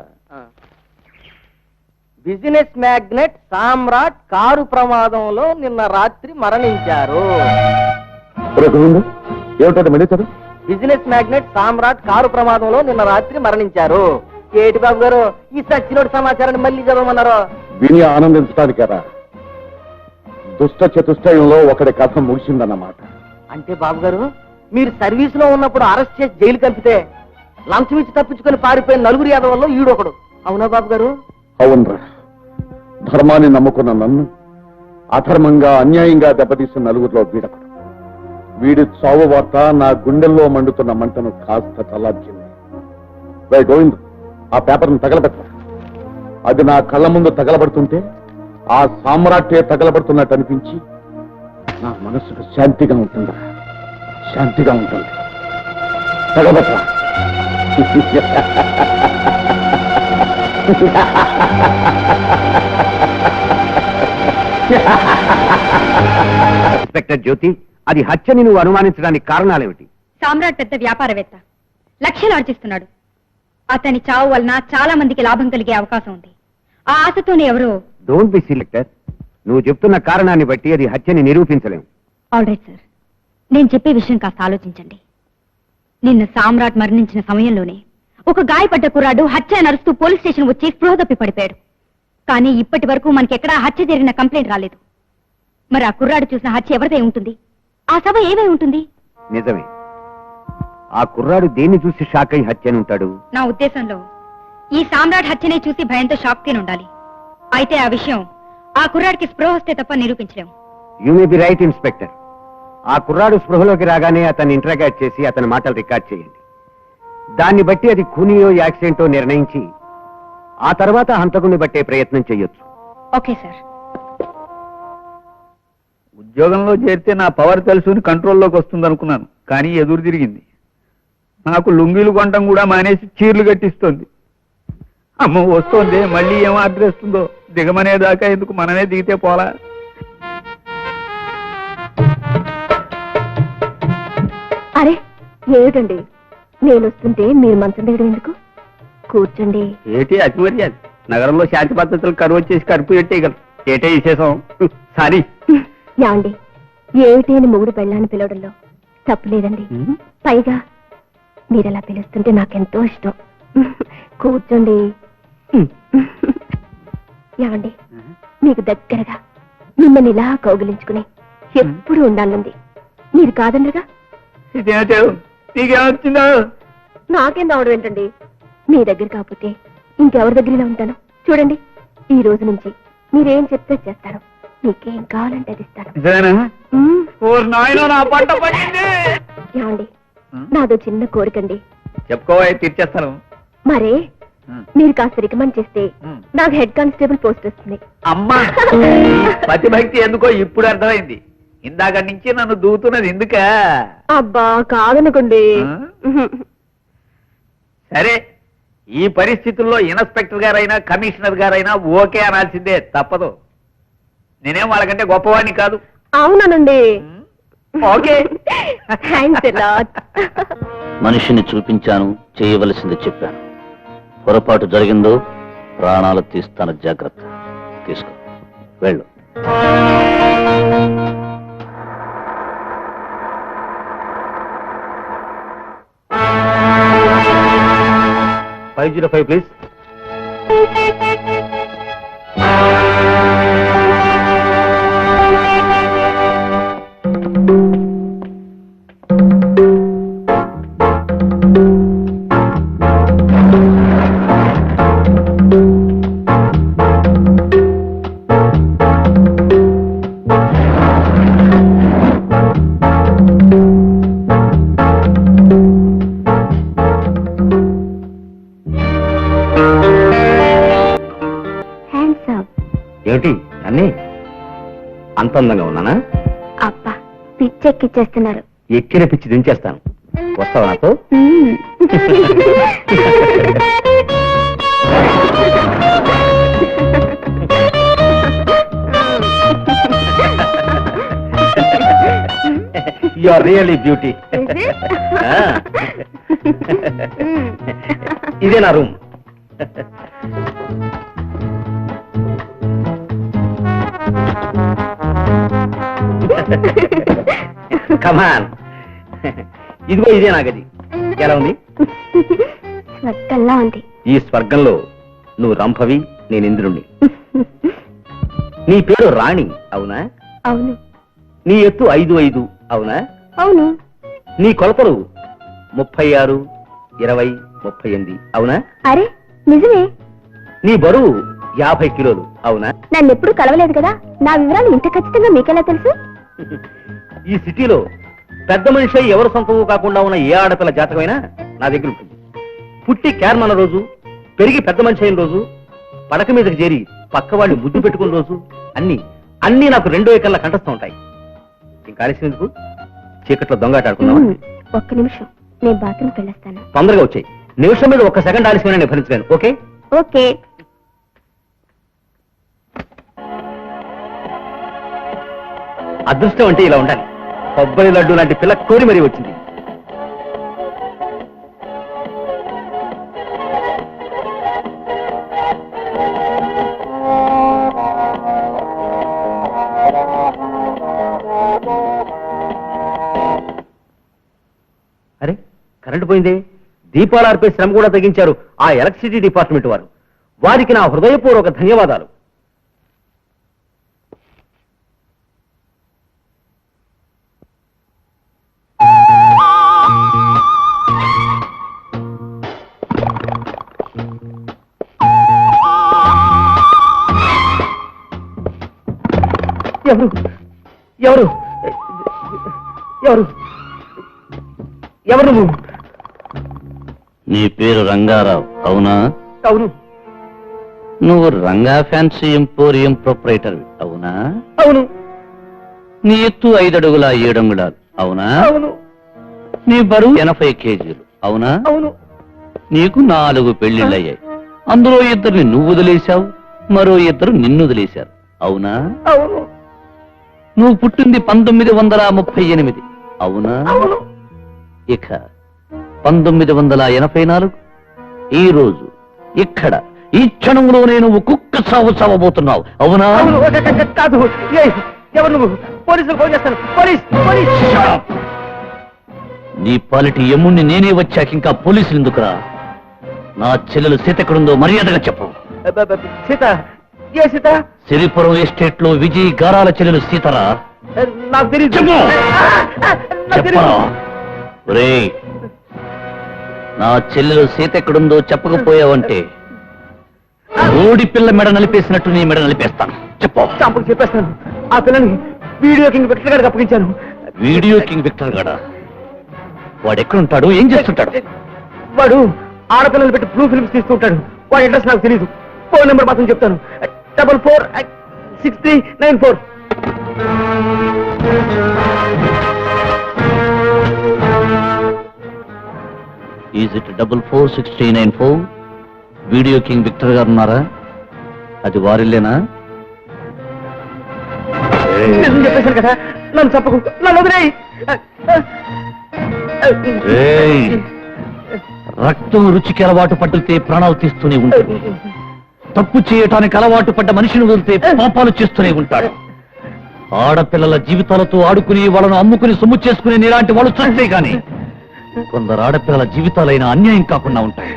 J: బిజినెస్ మ్యాగ్నెట్ సామ్రాట్ కారు ప్రమాదంలో నిన్న రాత్రి మరణించారు.
A: ఏమిటో మళ్ళీ చదువు.
J: బిజినెస్ మ్యాగ్నెట్ సామ్రాట్ కారు ప్రమాదంలో నిన్న రాత్రి మరణించారు. ఏటి బాబు గారు ఈ సచ్చినోటి సమాచారాన్ని మళ్ళీ చదవమన్నారు?
G: విని ఆనందించడానికేరా? దుష్ట చతుష్టయంలో ఒకటి కథ ముగిసిందన్నమాట.
J: అంటే బాబు గారు మీరు సర్వీస్ లో ఉన్నప్పుడు అరెస్ట్ చేసి జైలు కలిపితే లంచం ఇచ్చి తప్పించుకొని పారిపోయిన నలుగురు యాదవుల్లో ఈడొకడు. అవునా బాబు గారు?
G: అవునరా, ధర్మాన్ని నమ్ముకున్న నన్ను అధర్మంగా అన్యాయంగా దెబ్బతీసిన నలుగురిలో వీడొకడు. వీడి చావు వార్త నా గుండెల్లో మండుతున్న మంటను కాస్త చల్లార్చింది. గోవింద్, ఆ పేపర్ను తగలబెట్ట. అది నా కళ్ళ ముందు తగలబడుతుంటే ఆ సామ్రాట్యే తగలబడుతున్నట్టు అనిపించి నా మనసుకు శాంతిగా ఉంటుందా? శాంతిగా ఉంటుంది. తగలబెట్ట.
F: ఇన్స్పెక్టర్ జ్యోతి, అది హత్యని నువ్వు అనుమానించడానికి కారణాలేమిటి?
D: సామ్రాట్ పెద్ద వ్యాపారవేత్త, లక్షలు ఆర్జిస్తున్నాడు. అతని చావు వలన చాలా మందికి లాభం కలిగే అవకాశం ఉంది. ఆ ఆశతోనే ఎవరో.
F: Don't be selector. నువ్వు చెప్తున్న కారణాన్ని బట్టి అది హత్యని నిరూపించలేము.
D: ఆల్ రైట్ సార్, నేను చెప్పే విషయం కాస్త ఆలోచించండి. నిన్న సామ్రాట్ మరణించిన సమయంలోనే ఒక గాయపడ్డ కుర్రాడు హత్య నరుస్తూ పోలీస్ స్టేషన్ వచ్చి స్పృహ తప్పి పడిపోయాడు. కానీ ఇప్పటి వరకు మనకెక్కడా హత్య జరిగిన కంప్లైంట్ రాలేదు. మరి ఆ కుర్రాడు చూసిన హత్య ఎవరిదై ఉంటుంది? ఆ సభ ఏమై ఉంటుంది?
F: నిజమే. ఆ కుర్రాడు దేన్ని చూసి షాక్ అయి హత్యని ఉంటాడు?
D: నా ఉద్దేశంలో ఈ సామ్రాట్ హత్యనే చూసి భయంతో షాక్ తిని ఉండాలి. అయితే ఆ విషయం ఆ కుర్రాడికి స్పృహ వస్తే తప్ప నిరూపించలేం.
F: You may be right inspector. ఆ కుర్రాడు స్పృహలోకి రాగానే అతన్ని ఇంటరాగేట్ చేసి అతని మాటలు రికార్డ్ చేయండి. దాన్ని బట్టి అది ఖూనీయో యాక్సిడెంటో నిర్ణయించి ఆ తర్వాత హంతకుని బట్టే ప్రయత్నం చేయొచ్చు.
D: Okay sir.
C: ఉద్యోగంలో చేరితే నా పవర్ తెలుసుని కంట్రోల్లోకి వస్తుంది అనుకున్నాను, కానీ ఎదురు తిరిగింది. నాకు లుంగీలు కొనటం కూడా మానేసి చీరలు కట్టిస్తోంది. అమ్మ వస్తోంది, మళ్ళీ ఏం ఆర్డర్ ఇస్తుందో. దిగమనేదాకా ఎందుకు, మనమే దిగితే పోలా.
B: అరే ఏమిటండి, నేను వస్తుంటే మీరు మంచం దగ్గర ఎందుకు? కూర్చోండి.
C: ఏటి అతిమర్యాద? నగరంలో శాంతి పద్ధతులు కరువు వచ్చేసి కడుపు పెట్టేయగలరు. ఏటే విశేషం? సారీ.
B: యాండి, ఏమిటి అని మొగుడు పెళ్ళాన్ని పిలవడంలో తప్పులేదండి. పైగా మీరలా పిలుస్తుంటే నాకెంతో ఇష్టం. కూర్చోండి. యాండి, మీకు దగ్గరగా మిమ్మల్ని ఇలా కౌగిలించుకుని ఎప్పుడు ఉండాలంది. మీరు కాదన్నగా?
C: నీకేమొచ్చిందో?
B: నాకేం రావడం ఏంటండి? మీ దగ్గర కాకపోతే ఇంకెవరి దగ్గర ఇలా ఉంటాను? చూడండి, ఈ రోజు నుంచి మీరేం చెప్తే చేస్తాను. మీకేం కావాలంటే అది ఇస్తాను. ఏమండి, నాదో చిన్న కోరికండి.
C: చెప్పుకోవా, తీర్చేస్తాను.
B: మరే మీరు కాస్త రికమెండ్ చేస్తే నాకు హెడ్ కానిస్టేబుల్ పోస్ట్ వస్తుంది.
C: అమ్మా, పతిభక్తి ఎందుకో ఇప్పుడు అర్థమైంది. ఇందాక నుంచి నన్ను దూతున్నది ఎందుక?
B: అబ్బా కాదనుకోండి.
C: సరే, ఈ పరిస్థితుల్లో ఇన్స్పెక్టర్ గారైనా కమిషనర్ గారైనా ఓకే అనాల్సిందే, తప్పదు. నేనేం వాళ్ళకంటే గొప్పవాడిని కాదు.
B: అవునానండి.
C: ఓకే.
E: మనిషిని చూపించాను, చేయవలసింది చెప్పాను. పొరపాటు జరిగిందో ప్రాణాలు తీస్తాను, జాగ్రత్త. తీసుకో, వెళ్ళు.
A: 505 ప్లీజ్.
F: ఏమిటి అన్నీ అంత అందంగా ఉన్నానా?
B: అబ్బా, పిచ్చెక్కిచ్చేస్తున్నారు.
F: ఎక్కిన పిచ్చి దించేస్తాను. వస్తావా నాతో? You are really beauty. ఇదే నా రూమ్.
E: కమాన్. ఇదిగో ఇదే నా గది. ఎలా ఉంది?
B: స్వర్గంలా ఉంది.
E: ఈ స్వర్గంలో నువ్వు రంభవి, నేను ఇంద్రుణ్ణి. నీ పేరు రాణి అవునా?
B: అవును.
E: నీ ఎత్తు 5'5" అవునా?
B: అవును.
E: నీ కొలతలు 36, 20, 38 అవునా?
B: అరే నిజమే.
E: నీ బరువు 50 కిలోలు అవునా?
B: నన్ను ఎప్పుడు కలవలేదు కదా, నా వివరాలు ఇంత ఖచ్చితంగా మీకెలా తెలుసు?
E: ఈ సిటీలో పెద్ద మనిషి ఎవరు సొంతము కాకుండా ఉన్న ఏ ఆడపిల్ల జాతకమైనా నా దగ్గర ఉంటుంది. పుట్టి కేర్మన్న రోజు, పెరిగి పెద్ద మనిషి అయిన రోజు, పడక మీదకి చేరి పక్క వాళ్ళు ముద్దు పెట్టుకున్న రోజు, అన్ని నాకు 2 ఏకర్ల కంఠస్థం ఉంటాయి. ఇంకా ఆలస్యం ఎందుకు? చీకట్లో దొంగాట ఆడుకున్నావా?
B: ఒక్క నిమిషం, నేను బాత్రూమ్కి వెళ్ళొస్తాను.
E: తొందరగా వచ్చాయి. నిమిషం మీద 1 సెకండ్ ఆలస్యమైన నేను భరించలేను. Okay
B: okay.
E: అదృష్టం అంటే ఇలా ఉండాలి. కొబ్బరి లడ్డు లాంటి పిల్ల కోరి మరీ వచ్చింది. అరే కరెంటు పోయిందే. దీపాలు ఆర్పే శ్రమ కూడా తగ్గించారు ఆ ఎలక్ట్రిసిటీ డిపార్ట్మెంట్ వారు. వారికి నా హృదయపూర్వక ధన్యవాదాలు. ఎవరు ఎవరు ఎవరు ఎవరు నువ్వు?
K: నీ పేరు రంగారావు అవునా?
E: అవును.
K: నువ్వు రంగా ఫ్యాన్సీ ఎంపోరియం ప్రొపరేటర్ అవునా?
E: అవును.
K: నీ ఎత్తు 5 అడుగుల 7 అంగుళాలు అవునా?
E: అవును.
K: నీ బరువు 80 కేజీలు అవునా?
E: అవును.
K: నీకు 4 పెళ్లిళ్ళయ్యాయి. అందులో 2 నువ్వు వదిలేశావు, మరో 2 నిన్ను వదిలేశారు అవునా?
E: అవును.
K: నువ్వు పుట్టింది 1938 అవునా?
E: అవును.
K: ఇక 1984 ఈ రోజు ఇక్కడ ఈ క్షణంలో నేను కుక్క సాగు చావబోతున్నావు అవునా?
E: అవును. కాదు. ఎవరు నువ్వు? పోలీసులు ఫోన్ చేస్తాను. Police police.
K: నీ పాలిటి యముణ్ణి నేనే వచ్చాక ఇంకా పోలీసులు ఎందుకురా? నా చెల్లెలు సీత ఎక్కడుందో మర్యాదగా చెప్పు.
E: సీత? ఏ సీత?
K: సిరిపురం ఎస్టేట్ లో విజయ్ గారాల చెల్లెలు సీతరా?
E: నాకు తెలియదు.
K: చెప్పరా? ఒరేయ్, నా చెల్లెలు సీత ఎక్కడుందో చెప్పకపోయావంటే ఓడి పిల్ల మెడ నలిపేసినట్టు నీ మెడ నలిపేస్తాను. చెప్పు.
E: చాంపుకు చెప్పేస్తాను. ఆ పిల్లని వీడియో కింగ్ విక్టర్ గారికి అప్పగించాను.
K: వీడియో కింగ్ విక్టర్ గాడా? వాడు ఎక్కడుంటాడు? ఏం చేస్తుంటాడు?
E: వాడు ఆడపిల్లలు పెట్టి బ్లూ ఫిల్మ్స్ తీస్తుంటాడు. వాడి అడ్రస్ నాకు తెలియదు. ఫోన్ నెంబర్ మాత్రం చెప్తాను. 446394.
K: Is it 446394? Video king Victor గారు ఉన్నారా? అది వారిల్లేనా?
E: నిజం చెప్పేశాను కదా, నన్ను చెప్పకు, నన్ను వదిలేయ్.
K: రక్తం రుచికి అలవాటు పడితే ప్రాణాలు తీస్తూనే ఉంటాడు. తప్పు చేయటానికి అలవాటు పడ్డ మనిషిని వదిలితే పాపాలు చేస్తూనే ఉంటాడు. ఆడపిల్లల జీవితాలతో ఆడుకుని వాళ్ళను అమ్ముకుని సొమ్ము చేసుకుని నీలాంటి వాళ్ళు చస్తే గాని కొందరు ఆడపిల్లల జీవితాలైన అన్యాయం కాకుండా ఉంటాయి.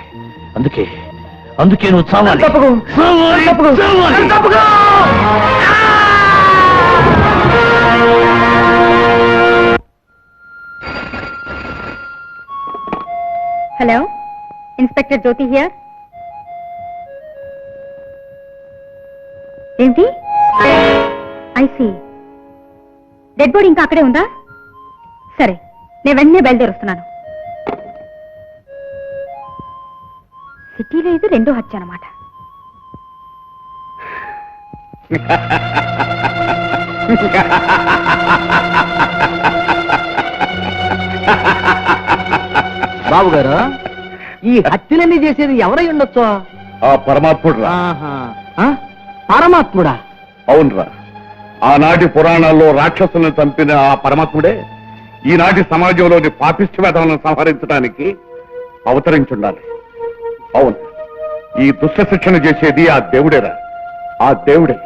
K: అందుకే నువ్వు చావాలి.
D: Hello, inspector Jyothi here. ఏంటి? ఐసీ డెడ్ బాడీ ఇంకా అక్కడే ఉందా? సరే, నేను వెంటనే బయలుదేరుస్తున్నాను. సిటీలో ఇది 2వ హత్య అన్నమాట.
J: బాబు గారు, ఈ హత్యలన్నీ చేసేది ఎవరై ఉండొచ్చు?
G: ఆ పరమాత్ముడు రా.
J: పరమాత్ముడా?
G: అవునరా. ఆనాటి పురాణాల్లో రాక్షసులను చంపిన ఆ పరమాత్ముడే ఈనాటి సమాజంలోని పాపిష్టి వేదాలను సంహరించడానికి అవతరించుండాలి. అవును, ఈ దుష్ట శిక్షణ చేసేది ఆ దేవుడేరా. ఆ దేవుడే.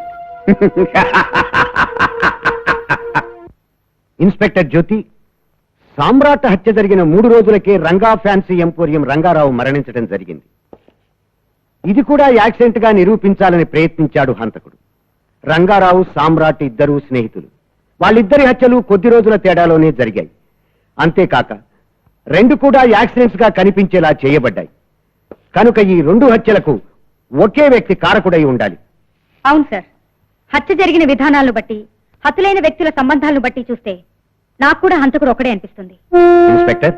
F: ఇన్స్పెక్టర్ జ్యోతి, సామ్రాట్ హత్య జరిగిన 3 రోజులకే రంగా ఫ్యాన్సీ ఎంపోరియం రంగారావు మరణించడం జరిగింది. ఇది కూడా యాక్సిడెంట్ గా నిరూపించాలని ప్రయత్నించాడు హంతకుడు. రంగారావు, సామ్రాట్ ఇద్దరూ స్నేహితులు. వాళ్ళిద్దరి హత్యలు కొద్ది రోజుల తేడాలోనే జరిగాయి. అంతేకాక 2 కూడా యాక్సిడెంట్స్ గా కనిపించేలా చేయబడ్డాయి. కనుక ఈ 2 హత్యలకు ఒకే వ్యక్తి కారకుడై ఉండాలి.
D: అవును సార్, హత్య జరిగిన విధానాలను బట్టి, హతులైన వ్యక్తుల సంబంధాలను బట్టి చూస్తే నాకు కూడా హంతకుడు ఒకడే అనిపిస్తుంది.
F: ఇన్స్పెక్టర్,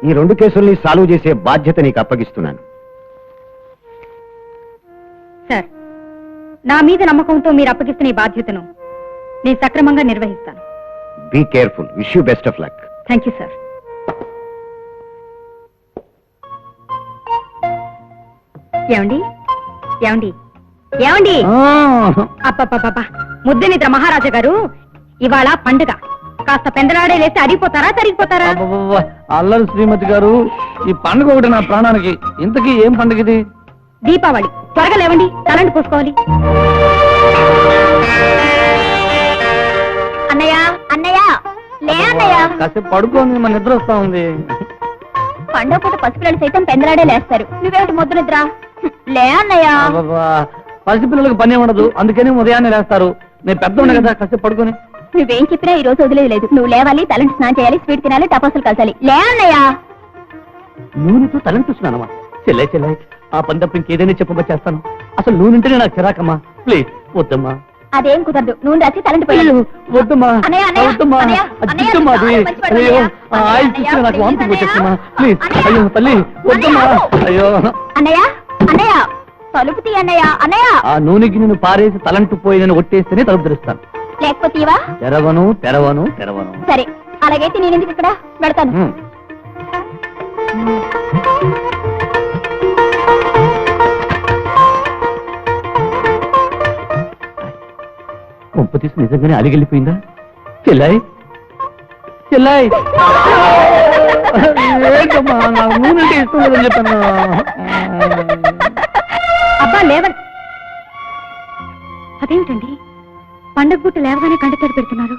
F: ఈ 2 కేసుల్ని సాల్వ్ చేసే బాధ్యత నీకు అప్పగిస్తున్నాను.
D: సార్, నా మీద నమ్మకంతో మీరు అప్పగిస్తున్న ఈ బాధ్యతను నేను సక్రమంగా నిర్వహిస్తాను.
F: Be careful. Wish you best of luck.
D: Thank you sir. ఏమండి ఏమండి ఏమండి అబ్బబ్బబ్బా, ముద్ద నిద్ర మహారాజా గారు, ఇవాళ పండుగ. కాస్త పెందలాడే లేస్తే అడిగిపోతారా, తరిగిపోతారా?
K: అల్లరి శ్రీమతి గారు, ఈ పండుగ ఒకటి నా ప్రాణానికి. ఇంతకీ ఏం పండుగ ఇది?
D: దీపావళి. త్వరగా లేవండి, తలంటి పోసుకోవాలి.
B: అన్నయ్య అన్నయ్య లే అన్నయ్య.
K: కాసేపు పడుకోని మన నిద్ర వస్తా ఉంది.
B: పండుగ పూట పసిపిల్లలు సైతం పెందలాడే లేస్తారు, నువ్వేమిటి ముద్దు నిద్ర? లే అన్నయ్య.
K: పసిపిల్లలకు పని ఉండదు, అందుకని ఉదయాన్నే లేస్తారు. నేను పెద్ద ఉండే కదా, కాసేపు పడుకొని.
B: నువ్వేం చెప్పినా ఈ రోజు వదిలేదు లేదు. నువ్వు లేవాలి, తలంటి స్నానం చేయాలి, స్వీట్ తినాలి, టపాసులు కాల్చాలి. లే అన్నయ్య.
K: నూనెతో తలంటున్నానమ్మా. చెల్లె చెల్లె, ఆ పని తప్ప ఇంకేదైనా చెప్పమ్మా, చేస్తాను. అసలు నూనెంటేనే నాకు చిరాకమ్మా. ప్లీజ్ వద్దమ్మా.
B: అదేం కుదరదు, నూనె రాసి తలంటి పోయాలి.
K: వద్దమ్మా
B: అన్నయ్య, అన్నయ్య,
K: వద్దమ్మా.
B: అన్నయ్య,
K: అద్దమ్మా అది. అయ్యో, ఆ ఆయిల్ చూస్తే నాకు వాంతి వచ్చేస్తున్నా. ప్లీజ్. అయ్యో తల్లి, వద్దమ్మా. అయ్యో
B: అన్నయ్య అన్నయ్య, తలుపు తీ అన్నయ్య. అన్నయ్య,
K: ఆ నూనెకి నేను పారేసి తలంటు పోయిందని ఒట్టేస్తేనే తలుపు తెరుస్తాను.
B: లేకపోతే ఇవా?
K: తెరవను తెరవను తెరవను.
B: సరే, అలాగైతే నేను ఎందుకు ఇక్కడ పెడతాను.
K: కొంప తీసి నిజంగానే అలిగెళ్ళిపోయిందా? చెల్లాయి చెల్లాయి, ఏంటమ్మా నాకు నూనె అంటే ఇష్టం లేదని చెప్పాను.
D: అబ్బా లేవన్. అదేమిటండి, పండగ గుట్టు లేవగానే కంటతడి పెడుతున్నారు?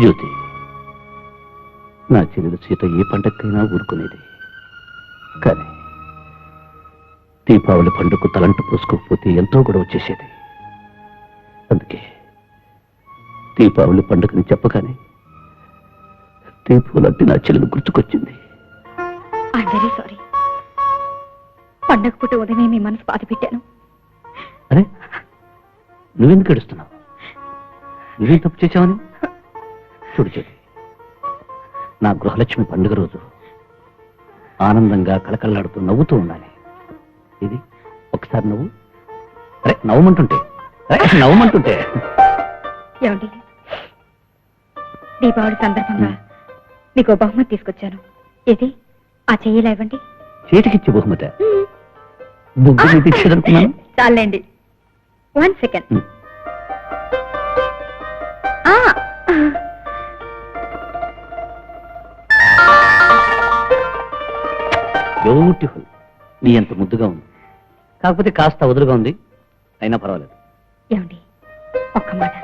K: జ్యోతి, నా చెల్లెలు సీత ఏ పండగకైనా ఊరుకునేది. కానీ దీపావళి పండుగకు తలంటు పోసుకోకపోతే ఎంతో గొడవ వచ్చేసేది. అందుకే దీపావళి పండుగని చెప్పగానే దీపావళి నా చెల్లెలు గుర్తుకొచ్చింది.
D: I'm very sorry. పండగ పూట ఉదయమే మీ మనసు బాధ పెట్టాను.
K: అరే, నువ్వెందుకు ఏడుస్తున్నావు? నువ్వేం తప్పు చేశావని? చూడు చెల్లి, నా గృహలక్ష్మి పండుగ రోజు ఆనందంగా కళకళలాడుతూ నవ్వుతూ ఉండాలి. ఇది ఒకసారి నవ్వు. అరే నవ్వమంటుంటే, నవ్వమంటుంటే.
D: ఏమండి, దీపావళి సందర్భంగా మీకు బహుమతి తీసుకొచ్చాను. ఇది ఆ చెయ్యిలా ఇవ్వండి.
K: చేతికిచ్చి బహుమత బుగ్గు మీద ఇచ్చేదనుకున్నాను.
D: చాలండి, 1 సెకండ్.
K: బ్యూటిఫుల్. నీ ఎంత ముద్దుగా ఉంది, కాకపోతే కాస్త వదులుగా ఉంది. అయినా పర్వాలేదు.
D: ఏమండి, ఒక్క మాట,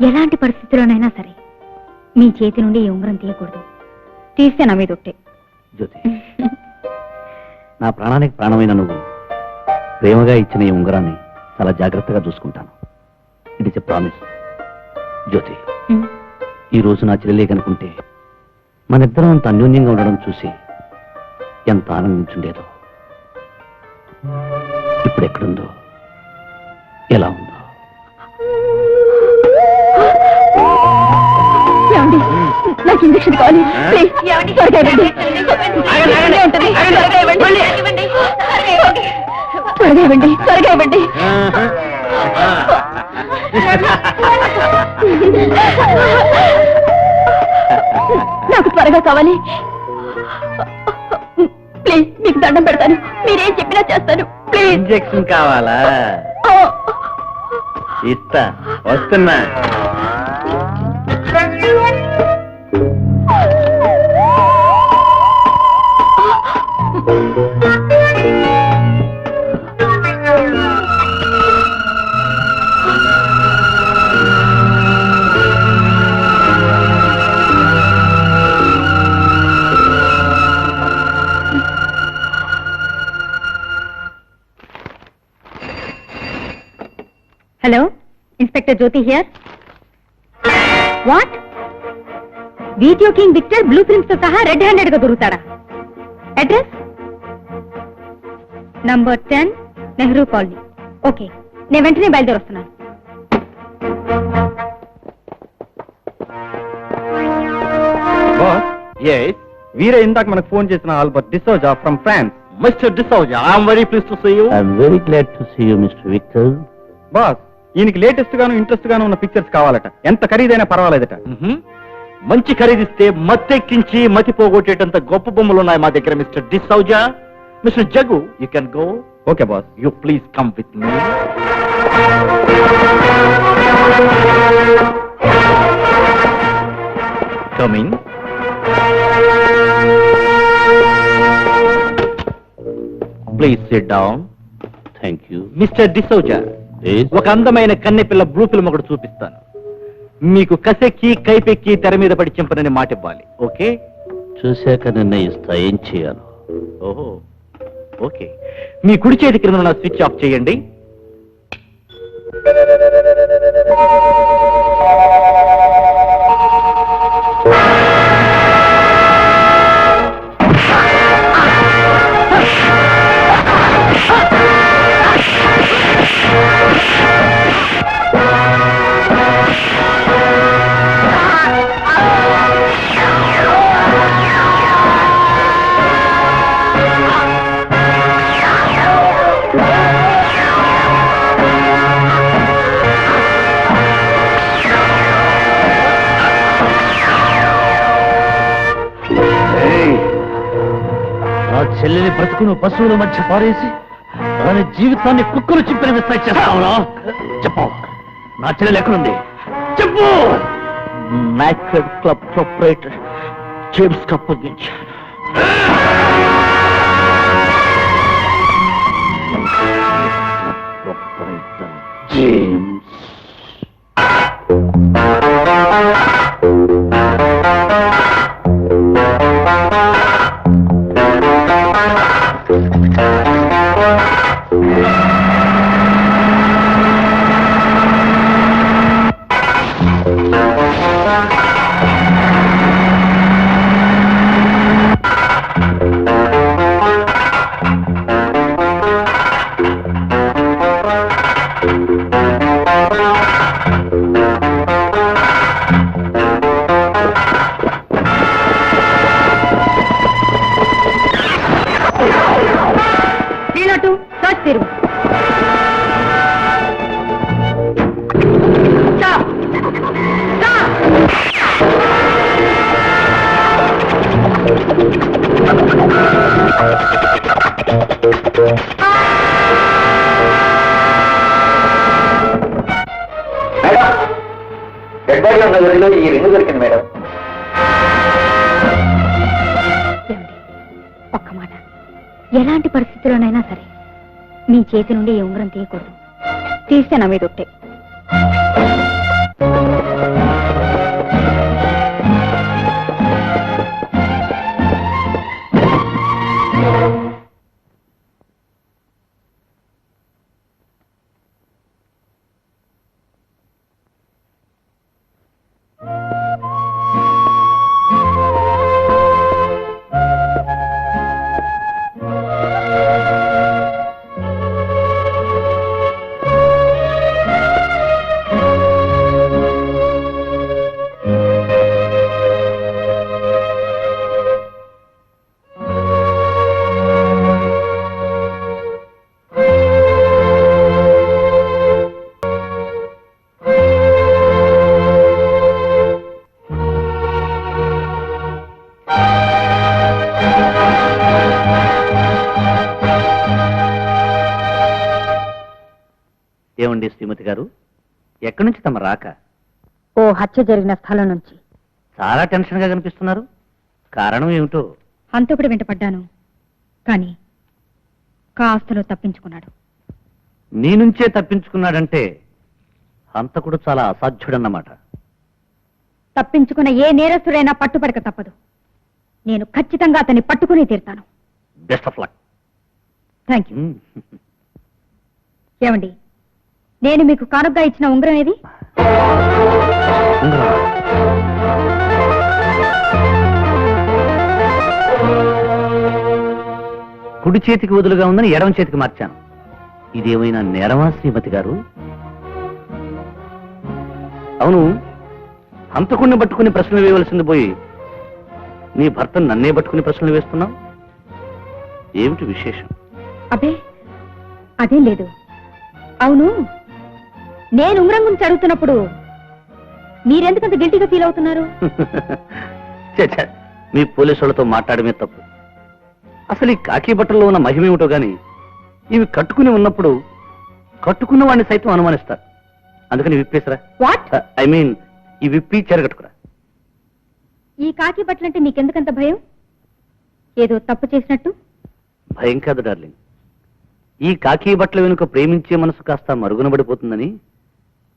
D: ఎలాంటి పరిస్థితుల్లోనైనా సరే మీ చేతి నుండి ఈ ఉంగరం తీయకూడదు. తీస్తే నా మీద ఒట్టే.
K: జ్యోతి, నా ప్రాణానికి ప్రాణమైన నువ్వు ప్రేమగా ఇచ్చిన ఈ ఉంగరాన్ని చాలా జాగ్రత్తగా చూసుకుంటాను. ఇది ఇట్స్ ఎ ప్రామిస్. జ్యోతి, ఈ రోజు నా చెల్లెలే కనుకుంటే మనిద్దరం అంత అన్యోన్యంగా ఉండడం చూసి ఎంత ఆనందించుండేదో. ఇప్పుడు ఎక్కడుందో, ఎలా ఉందో.
B: ఏమండి, నాకు ఇంజక్షన్ కావాలి ప్లీజ్. త్వరగా ఇవ్వండి. త్వరగా ఇవ్వండి. త్వరగా ఇవ్వండి. నాకు త్వరగా కావాలి ప్లీజ్. మీకు దండం పెడతాను, మీరేం చెప్పినా చేస్తాను ప్లీజ్.
A: ఇంజెక్షన్ కావాలా? ఇస్తా, వస్తున్నా.
D: Hello, inspector Jyothi here. What? Video king Victor blue prints తో సహా రెడ్ హ్యాండెడ్ గా దొరుకుతాడా? Address number 10 Nehru colony. Okay, నేను వెంటనే బయలుదేరి వస్తున్నాను.
A: బాస్, వీరే ఇందాక మనకు ఫోన్ చేసిన Albert D'Souza from France.
E: Mister D'Souza, I'm very please to see you. I'm very glad to see you mister Victor.
A: Boss, ఈయనకి లేటెస్ట్ గాను ఇంట్రెస్ట్ గాను ఉన్న పిక్చర్స్ కావాలట. ఎంత ఖరీదైనా పర్వాలేదట.
E: మంచి ఖరీదిస్తే మత్తెక్కించి మతి పోగొట్టేటంత గొప్ప బొమ్మలు ఉన్నాయి మా దగ్గర mister D'Souza. Mister Jaggu, you can go.
A: Okay boss.
E: You please come with me. Coming. Please sit down. Thank you. Mister D'Souza, ఒక అందమైన కన్నెపిల్ల బ్లూ ఫిల్మ్ ఒకటి చూపిస్తాను. మీకు కసెక్కి కైపెక్కి తెర మీద పడి చెంపనని మాట ఇవ్వాలి. ఓకే? చూశాక నిర్ణయిస్తా ఏం చేయాలో. ఓహో, ఓకే. మీ కుడి చేతి క్రింద ఉన్న స్విచ్ ఆఫ్ చేయండి. చెల్లెలి బ్రతుకును పశువుల మధ్య పారేసి దాని జీవితాన్ని కుక్కలు చింపిన విస్తాయి చేస్తావురా? చెప్పు, నా చెల్లెలు ఎక్కడుంది? చెప్పు. నైట్ క్లబ్ ప్రొపరేటర్ జేమ్స్ కి అప్పగించాను. జేమ్స్.
J: ఈ రింగు దొరికింది మేడం.
D: ఒక్క మాట, ఎలాంటి పరిస్థితుల్లోనైనా సరే మీ చేతి నుండి ఈ ఉంగరం తీయకూడదు. తీస్తే నా మీద ఒట్టే.
E: ఏమండి శ్రీమతి గారు, ఎక్కడి నుంచి తమ రాక?
D: ఓ హత్య జరిగిన స్థలం నుంచి.
E: చాలా టెన్షన్ గా కనిపిస్తున్నారు. కారణం ఏమిటో?
D: హంతకుడు వెంట పడ్డాను, కానీ కాస్తలో తప్పించుకున్నాడు.
E: నీ నుంచే తప్పించుకున్నాడంటే హంతకుడు చాలా అసాధ్యుడన్నమాట.
D: తప్పించుకున్న ఏ నేరస్తుడైనా పట్టుపడక తప్పదు. నేను ఖచ్చితంగా అతన్ని పట్టుకుని తీరుతాను.
E: Best of luck.
D: Thank you. ఏమండి, నేను మీకు కానుకగా ఇచ్చిన ఉంగరం ఏది?
E: కుడి చేతికి వదులుగా ఉందని ఎడమ చేతికి మార్చాను. ఇదేమైనా నేరమా శ్రీమతి గారు? అవును, హంతకుణ్ణి పట్టుకుని ప్రశ్నలు వేయవలసింది పోయి నీ భర్త నన్నే పట్టుకుని ప్రశ్నలు వేస్తున్నావు. ఏమిటి విశేషం?
D: అబ్బే అదేం లేదు. అవును, నేను ఉంగరం గురించి అడుగుతున్నప్పుడు మీరెందుకంత గిల్టీగా ఫీల్ అవుతున్నారు?
E: మీ పోలీసు వాళ్ళతో మాట్లాడమే తప్పు. అసలు ఈ కాకి బట్టల్లో ఉన్న మహిమేమిటో గాని ఇవి కట్టుకుని ఉన్నప్పుడు కట్టుకున్న వాడిని సైతం అనుమానిస్తారు. అందుకని విప్పేసరా.
D: వాట్?
E: ఐ మీన్ ఈ విప్పి చెరగట్టుకురా.
D: ఈ కాకి బట్టలంటే నీకెందుకంత భయం? ఏదో తప్పు చేసినట్టు?
E: భయం కాదు డార్లింగ్, ఈ కాకి బట్టల వెనుక ప్రేమించే మనసు కాస్త మరుగున పడిపోతుందని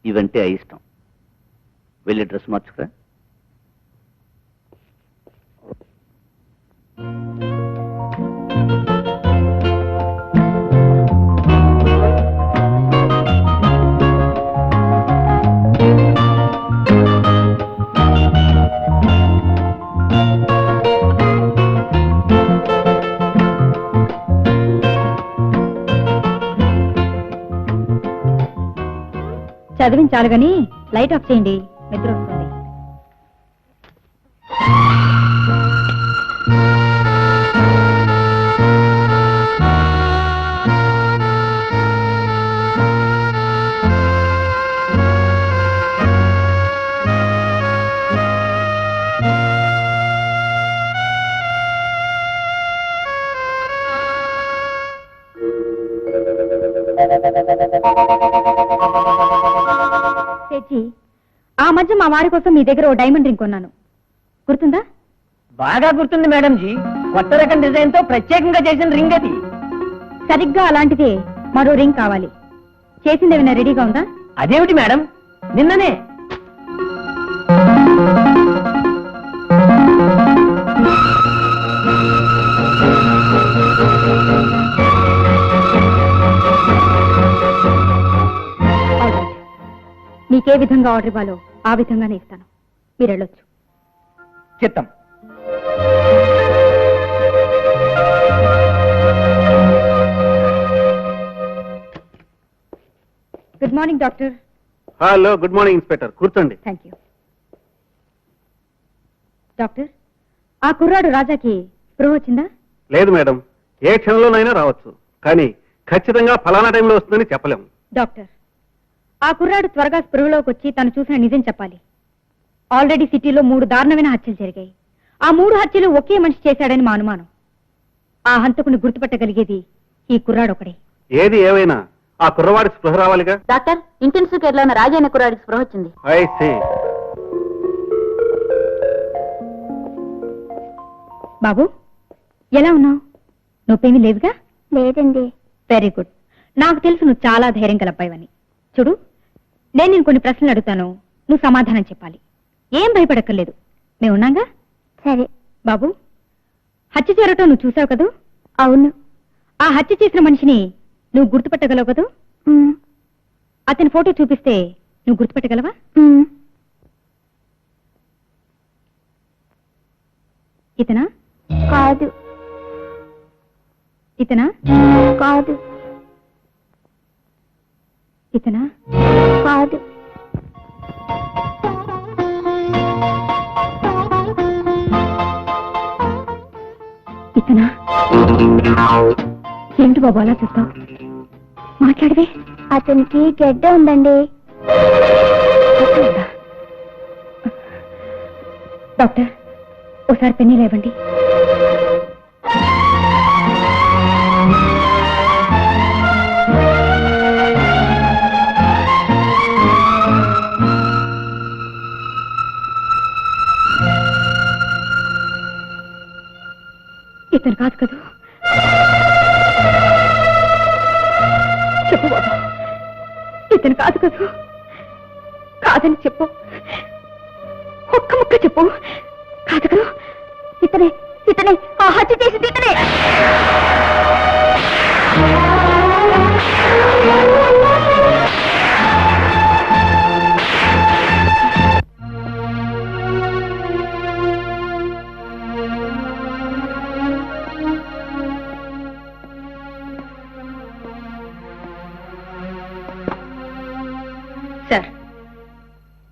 E: ఇవంటే అయిష్టం. వెళ్ళి డ్రెస్ మార్చుకురా.
D: చదివించాలి గాని లైట్ ఆఫ్ చేయండి, నిద్ర వస్తుంది. చేచి, ఆ మధ్య మా వారి కోసం మీ దగ్గర ఓ డైమండ్ రింగ్ కొన్నాను, గుర్తుందా?
J: బాగా గుర్తుంది మేడం జీ. కొత్త రకం డిజైన్ తో ప్రత్యేకంగా చేసిన రింగ్ అది.
D: సరిగ్గా అలాంటిదే మరో రింగ్ కావాలి. చేసింది ఏమైనా రెడీగా ఉందా?
J: అదేమిటి మేడం, నిన్ననే.
D: మీకే విధంగా ఆర్డర్ ఇవ్వాలో ఆ విధంగానే ఇస్తాను. మీరు వెళ్ళొచ్చు.
J: చిత్తం.
D: Good morning doctor.
A: Hello, good morning inspector. కూర్చోండి.
D: Thank you. డాక్టర్, ఆ కుర్రాడు రాజాకి స్పృహ వచ్చిందా?
A: లేదు మేడం, ఏ క్షణంలోనైనా రావచ్చు, కానీ ఖచ్చితంగా ఫలానా టైంలో వస్తుందని చెప్పలేము.
D: డాక్టర్, ఆ కుర్రాడు త్వరగా స్పృహలోకి వచ్చి తను చూసిన నిజం చెప్పాలి. ఆల్రెడీ సిటీలో 3 దారుణమైన హత్యలు జరిగాయి. ఆ 3 హత్యలు ఒకే మనిషి చేశాడని మా అనుమానం. ఆ హంతకుని గుర్తుపట్టగలిగేది ఈ కుర్రాడు ఒకడే.
A: ఏది ఏవైనా ఆ కుర్రవాడి స్పృహ రావాలిగా.
B: డాక్టర్, ఇంటెన్సివ్ కేర్ లో ఉన్న రాజైన కుర్రాడికి స్పృహ వచ్చింది.
A: I see.
D: బాబు, ఎలా ఉన్నావు? నొప్పేమీ లేదుగా?
B: లేదండి.
D: Very good. నాకు తెలుసు నువ్వు చాలా ధైర్యం గల అబ్బాయివని. చూడు, నేను నేను కొన్ని ప్రశ్నలు అడుగుతాను, నువ్వు సమాధానం చెప్పాలి. ఏం భయపడక్కర్లేదు, మేమున్నాగా.
B: సరే.
D: బాబు, హత్య జరగటం నువ్వు చూసావు కదూ?
B: అవును.
D: ఆ హత్య చేసిన మనిషిని నువ్వు గుర్తుపట్టగలవు కదూ? అతని ఫోటో చూపిస్తే నువ్వు గుర్తుపట్టగలవా? ఇతనా?
B: కాదు.
D: ఇతనా?
B: కాదు.
D: ఇతనా?
B: కాదు.
D: ఇతనా? ఏంటి బాబు అలా చూస్తావు? మాట్లాడవే.
B: అతనికి గెడ్డ ఉందండి.
D: డాక్టర్, ఓసారి పెన్నీ లేవండి. ఇతను కాదు కదూ? చెప్పు బాబా, ఇతను కాదు కదూ? కాదని చెప్పు, ఒక్క ముక్క చెప్పు. కాదు కదూ?
B: ఇతనే, ఇతనే, ఆ హత్య చేసింది ఇతనే.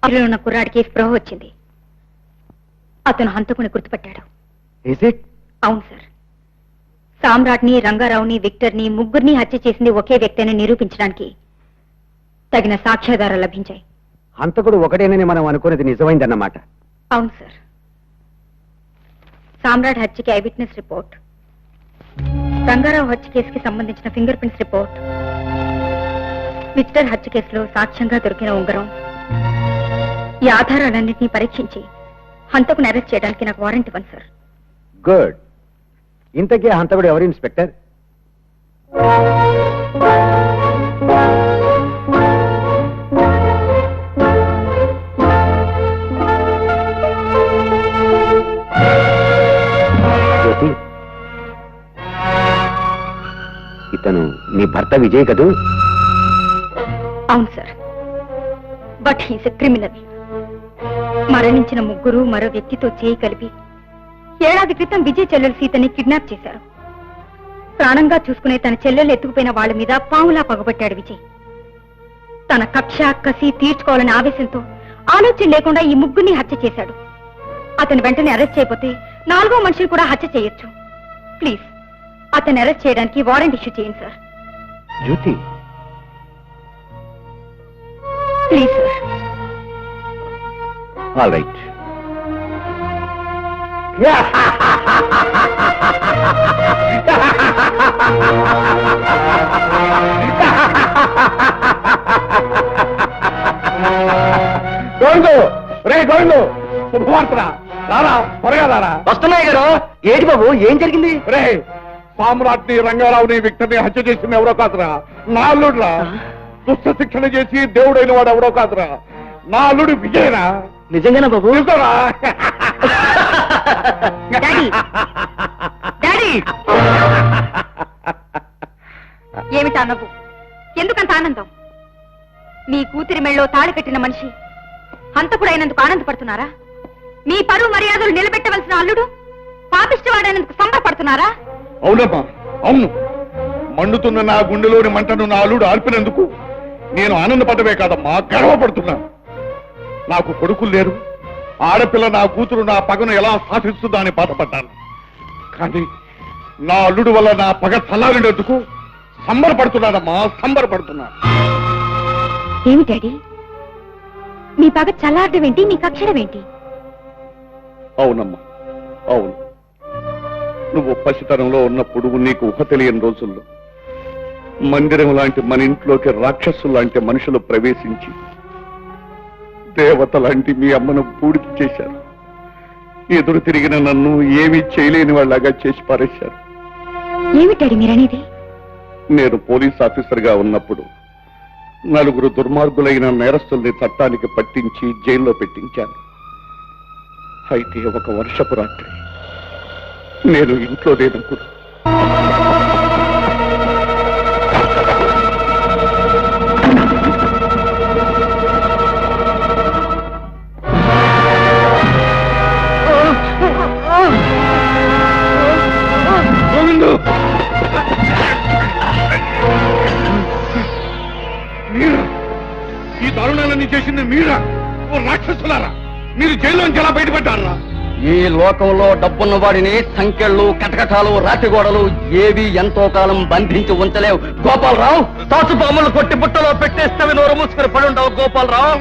D: అందులో ఉన్న కుర్రాడికి స్పృహ వచ్చింది. అతను హంతకుని గుర్తుపట్టాడు. అవును సార్. సామ్రాట్ని, రంగారావుని, విక్టర్ని ముగ్గురిని హత్య చేసింది ఒకే వ్యక్తి అని నిరూపించడానికి తగిన సాక్ష్యాధారాలు లభించాయి.
F: హంతకుడు ఒకటేనని మనం అనుకున్నది నిజమైందన్నమాట.
D: అవును సార్. సామ్రాట్ హత్యకి ఐ విట్నెస్ రిపోర్ట్, రంగారావు హత్య కేసుకి సంబంధించిన ఫింగర్ ప్రింట్స్ రిపోర్ట్, విక్టర్ హత్య కేసులో సాక్ష్యంగా దొరికిన ఉంగరం, ఈ ఆధారాలన్నింటినీ పరీక్షించి హంతకుని అరెస్ట్ చేయడానికి నాకు వారెంట్ ఇవ్వండి సార్.
F: గుడ్. ఇంతకీ హంతకుడు ఎవరు ఇన్స్పెక్టర్? జ్యోతి, ఇతను నీ భర్త విజయ్ కదూ?
D: అవును sir. But he's a criminal. మరణించిన ముగ్గురు మరో వ్యక్తితో చేయి కలిపి ఏడాది క్రితం విజయ్ చెల్లెలు సీతని కిడ్నాప్ చేశారు. ప్రాణంగా చూసుకునే తన చెల్లెలు ఎత్తుకుపోయిన వాళ్ళ మీద పాములా పగబట్టాడు విజయ్. తన కక్ష కసి తీర్చుకోవాలనే ఆవేశంతో ఆలోచన లేకుండా ఈ ముగ్గురిని హత్య చేశాడు. అతను వెంటనే అరెస్ట్ చేయకపోతే 4వ మనిషిని కూడా హత్య చేయొచ్చు. ప్లీజ్ అతన్ని అరెస్ట్ చేయడానికి వారెంట్ ఇష్యూ చేయండి sir.
F: Jyothi,
D: please sir.
F: All right.
G: Govindu, రే గోవిందు, శుభవార్తరా, రారా, త్వరగా రారా.
J: వస్తున్నాయి గారు. ఏంటి బాబు, ఏం జరిగింది?
G: రే, సామ్రాట్ని, రంగారావుని, విక్టర్ని హత్య చేసింది ఎవరో కాదురా, నా అల్లుడురా. దుష్ట శిక్షణ చేసి దేవుడైన వాడు ఎవరో కాదురా, నా అల్లుడు విజయరా.
J: నిజంగానా బాబు?
G: చూసారా?
D: డాడీ, డాడీ, ఏమిటా నవ్వు? ఎందుకంత ఆనందం? మీ కూతురి మెళ్ళో తాళి కట్టిన మనిషి హంతకుడైనందుకు ఆనందపడుతున్నారా? మీ పరువు మర్యాదలు నిలబెట్టవలసిన అల్లుడు పాపిష్టవాడైనందుకు సంబరపడుతున్నారా?
G: అవునమ్మా, అవును. మండుతున్న నా గుండెలోని మంటను నా అల్లుడు ఆర్పినందుకు నేను ఆనందపడమే కాదమ్మా, గర్వపడుతున్నా. నాకు కొడుకులు లేరు, ఆడపిల్ల నా కూతురు నా పగను ఎలా సాధిస్తుందా అని బాధపడ్డాను. కానీ నా అల్లుడు వల్ల నా పగ చల్లారినందుకు సంబరపడుతున్నానమ్మా, సంబరపడుతున్నా.
D: ఏమి డాడీ, మీ పగ చల్లారడం ఏంటి, మీ కక్షడం ఏంటి?
G: అవునమ్మా, అవును. నువ్వు పసితనంలో ఉన్నప్పుడు నీకు ఊహ తెలియని రోజుల్లో మందిరం లాంటి మన ఇంట్లోకి రాక్షసులు లాంటి మనుషులు ప్రవేశించి దేవత లాంటి మీ అమ్మను పూడికి చేశారు. ఎదురు తిరిగిన నన్ను ఏమీ చేయలేని వాళ్ళగా చేసి పారేశారు.
D: ఏమిటాడి మీరనేది?
G: నేను పోలీస్ ఆఫీసర్గా ఉన్నప్పుడు 4 దుర్మార్గులైన నేరస్తుల్ని చట్టానికి పట్టించి జైల్లో పెట్టించాను. అయితే ఒక వర్షపు రాత్రి నేను ఇంట్లో లేనప్పుడు మీరా, ఈ దారుణాలన్నీ చేసింది మీరా? ఓ రాక్షసులారా, మీరు జైల్లోంచి ఎలా బయటపడ్డారా?
H: ఈ లోకంలో డబ్బున్న వాడిని సంకెళ్ళు, కటకటాలు, రాతిగోడలు ఏవి ఎంతో కాలం బంధించి ఉంచలేవు. గోపాలరావు, తాసు బొమ్మలు కొట్టి బుట్టలో పెట్టేస్తే నోరు మూసుకుని పడుండవు. గోపాలరావు,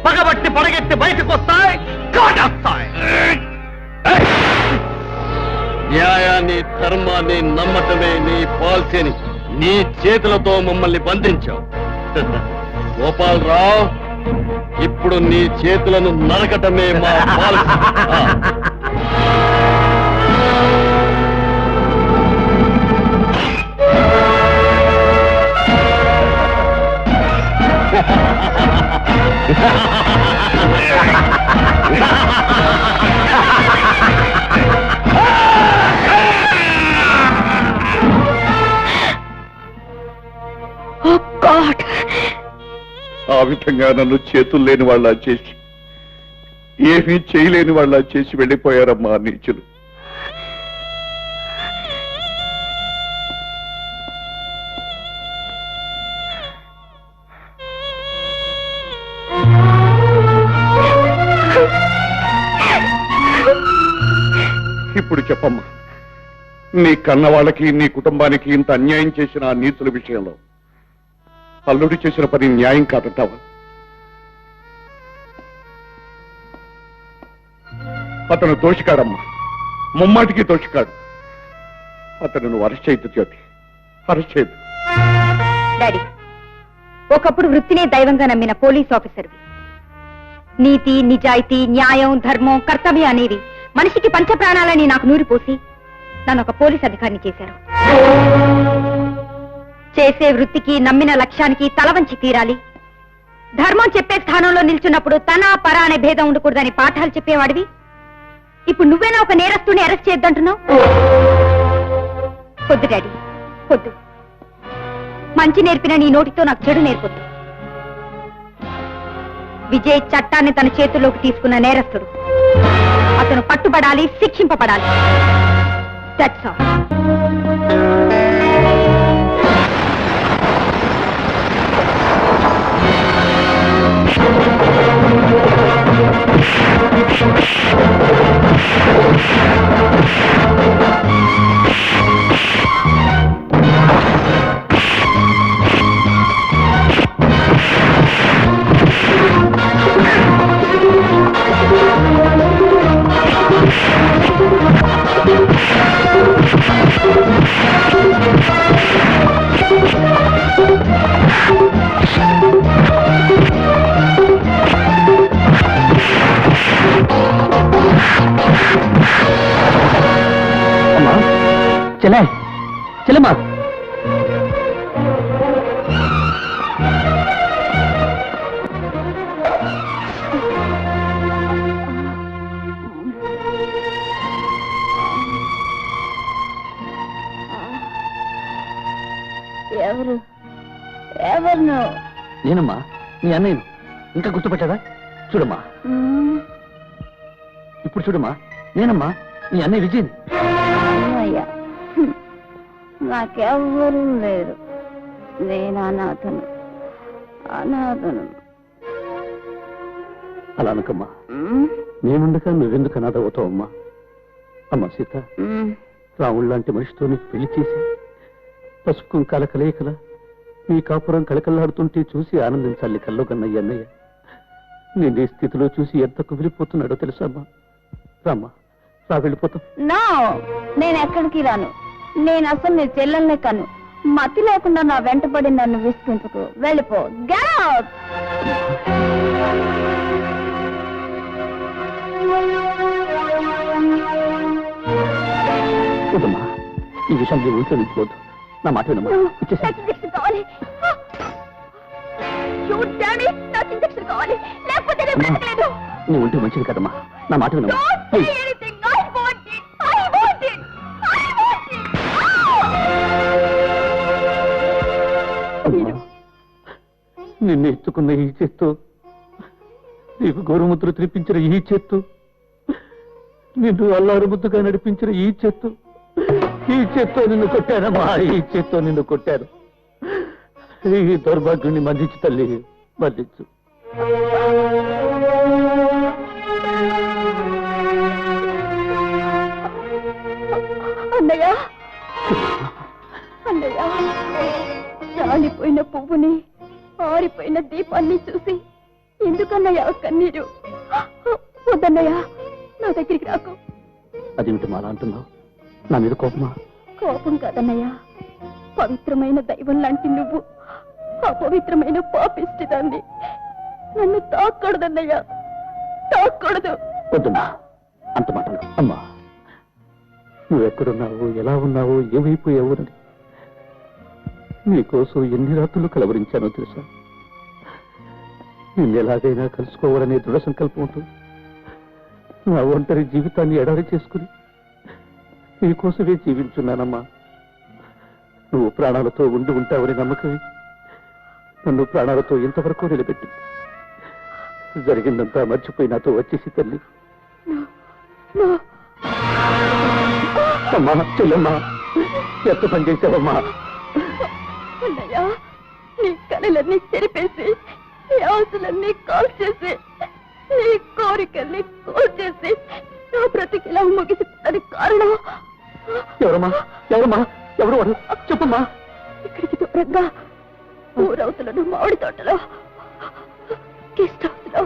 H: పగబట్టి పడగెత్తి బయటకు వస్తాయి, కాటేస్తాయి. న్యాయాన్ని, ధర్మాన్ని నమ్మటమే నీ పాలసీ అని నీ చేతులతో మమ్మల్ని బంధించావు. గోపాలరావు, ఇప్పుడు నీ చేతులను నరకటమే మా పాలసీ.
G: ఆ విధంగా నన్ను చేతులు లేని వాళ్ళ చేసి, ఏమీ చేయలేని వాళ్ళ చేసి వెళ్ళిపోయారమ్మా నీచులు. ఇప్పుడు చెప్పమ్మా, నీ కన్న వాళ్ళకి నీ కుటుంబానికి ఇంత అన్యాయం చేసిన ఆ నీచుల విషయంలో అల్లుడు చేసిన పని న్యాయం కాదంటావా? అతను దోషికాడమ్మా, ముమ్మాటికి దోషికాడు. అతను నువ్వు అరెస్ట్ చేయొద్దు జ్యోతి, అరెస్ట్ చేయొద్దు.
D: డాడీ, ఒకప్పుడు వృత్తినే దైవంగా నమ్మిన పోలీస్ ఆఫీసర్వి. నీతి, నిజాయితీ, న్యాయం, ధర్మం, కర్తవ్యం అనేవి మనిషికి పంచప్రాణాలని నాకు నూరిపోసి నన్ను ఒక పోలీస్ అధికారిని చేశారు. చేసే వృత్తికి, నమ్మిన లక్ష్యానికి తలవంచి తీరాలి. ధర్మం చెప్పే స్థానంలో నిల్చున్నప్పుడు తన పర అనే భేదం ఉండకూడదని పాఠాలు చెప్పేవాడివి. ఇప్పుడు నువ్వేనా ఒక నేరస్తుని అరెస్ట్ చేద్దంటున్నావు? పొద్దు డాడీ, పొద్దు. మంచి నేర్పిన నీ నోటితో నాకు చెడు నేర్పొద్దు. విజయ్ చట్టాన్ని తన చేతుల్లోకి తీసుకున్న నేరస్తుడు. అతను పట్టుబడాలి, శిక్షింపబడాలి. That's all.
K: చెల్లెమ్మా,
B: ఎవరు ఎవరు?
K: నేనమ్మా, నీ అన్నయ్యను. ఇంకా గుర్తుపెట్టాడా? చూడమ్మా, ఇప్పుడు చూడమ్మా, నేనమ్మా నీ అన్నయ్య విజయ్.
B: అయ్యా, నాకెవ్వరూ లేరు. నేను అనాథను.
K: అలా అనకమ్మా. నేనుండగా నువ్వెందుకు అనాథవుతావు అమ్మా? అమ్మా సీత, రాముడు లాంటి మనిషితో నీకు పెళ్లి చేసి పసుపు కుంకాల కలయికల నీ కాపురం కళకళలాడుతుంటే చూసి ఆనందించాలి కల్లో కన్నయ్య అన్నయ్య. నేను ఈ స్థితిలో చూసి ఎంత కుమిలిపోతున్నాడో తెలుసమ్మా. రామ్మా, రా, వెళ్ళిపోతాం.
B: నో, నేను ఎక్కడికి రాను. నేను అసలు నీ చెల్లెల్నే కాను. మతి లేకుండా నా వెంటపడి నన్ను విసిగించుకు. వెళ్ళిపో. Get out!
K: వద్దమ్మా, ఈ విషయం నీ ఊరిలో నిలిచిపోద్దు. నా మాట వినమ్మా.
B: నాకు ఇంజెక్షన్ కావాలి. You daddy, నాకు ఇంజెక్షన్ కావాలి. లేకపోతే నేను బ్రతకలేను.
K: నీ ఉంటే మంచిది కదమ్మా. నా మాట వినమ్మా.
B: Don't say anything. I want it. I want it. I want it.
K: నిన్ను ఎత్తుకున్న ఈ చేత్తో, నీకు గోరుముద్ర తినిపించిన ఈ చేత్తో, నిన్ను అల్లారు ముద్దుగా నడిపించిన ఈ చేత్తో నిన్ను కొట్టానమ్మా. ఈ చేత్తో నిన్ను కొట్టాను. ఈ దౌర్భాగ్యుని మన్నించు తల్లి, మన్నించు.
B: అన్నయ్య, అన్నయ్య, రాలిపోయిన పువ్వుని, ఆరిపోయిన దీపాన్ని చూసి ఎందుకన్నయ్య కన్నీరు? వద్దన్నయ్య, నా దగ్గరికి రాకు.
K: అదేమిటి మాలా అంటున్నావు? నా మీద కోపమా?
B: కోపం కాదన్నయ్య, పవిత్రమైన దైవం లాంటి నువ్వు అపవిత్రమైన పాపిష్టి దాన్ని. నన్ను తాకూడదన్నయ్య, తాకూడదు.
K: వద్దమ్మా, అంత మాటలు. అమ్మా, నువ్వెక్కడున్నావు, ఎలా ఉన్నావు, ఏమైపోయావు అని నీకోసం ఎన్ని రాత్రులు కలవరించానో తెలుసా? నిన్నెలాగైనా కలుసుకోవాలనే దృఢ సంకల్పంతో నా ఒంటరి జీవితాన్ని ఎడారి చేసుకుని నీకోసమే జీవించున్నానమ్మా. నువ్వు ప్రాణాలతో ఉండి ఉంటావని నమ్మకమే నన్ను ప్రాణాలతో ఇంతవరకు నిలబెట్టి జరిగిందంతా మర్చిపోయి నాతో వచ్చేసి తల్లి. అమ్మా, చెల్లమ్మా, ఎంత పని చేశావమ్మా?
B: అన్నయ్య, నీ కళలన్నీ చెరిపేసి, నీ ఆశలన్నీ కాల్ చేసి, నీ కోరికల్ని కోల్ చేసి నా బ్రతికిలా ముగిసిపోవడానికి కారణం
K: ఎవరమ్మా ఎవరమ్మా ఎవరు వాడు చెప్పమ్మా.
B: ఇక్కడికి దూరంగా ఊరవతలను మామిడి తోటలో గెస్ట్ హౌస్ లో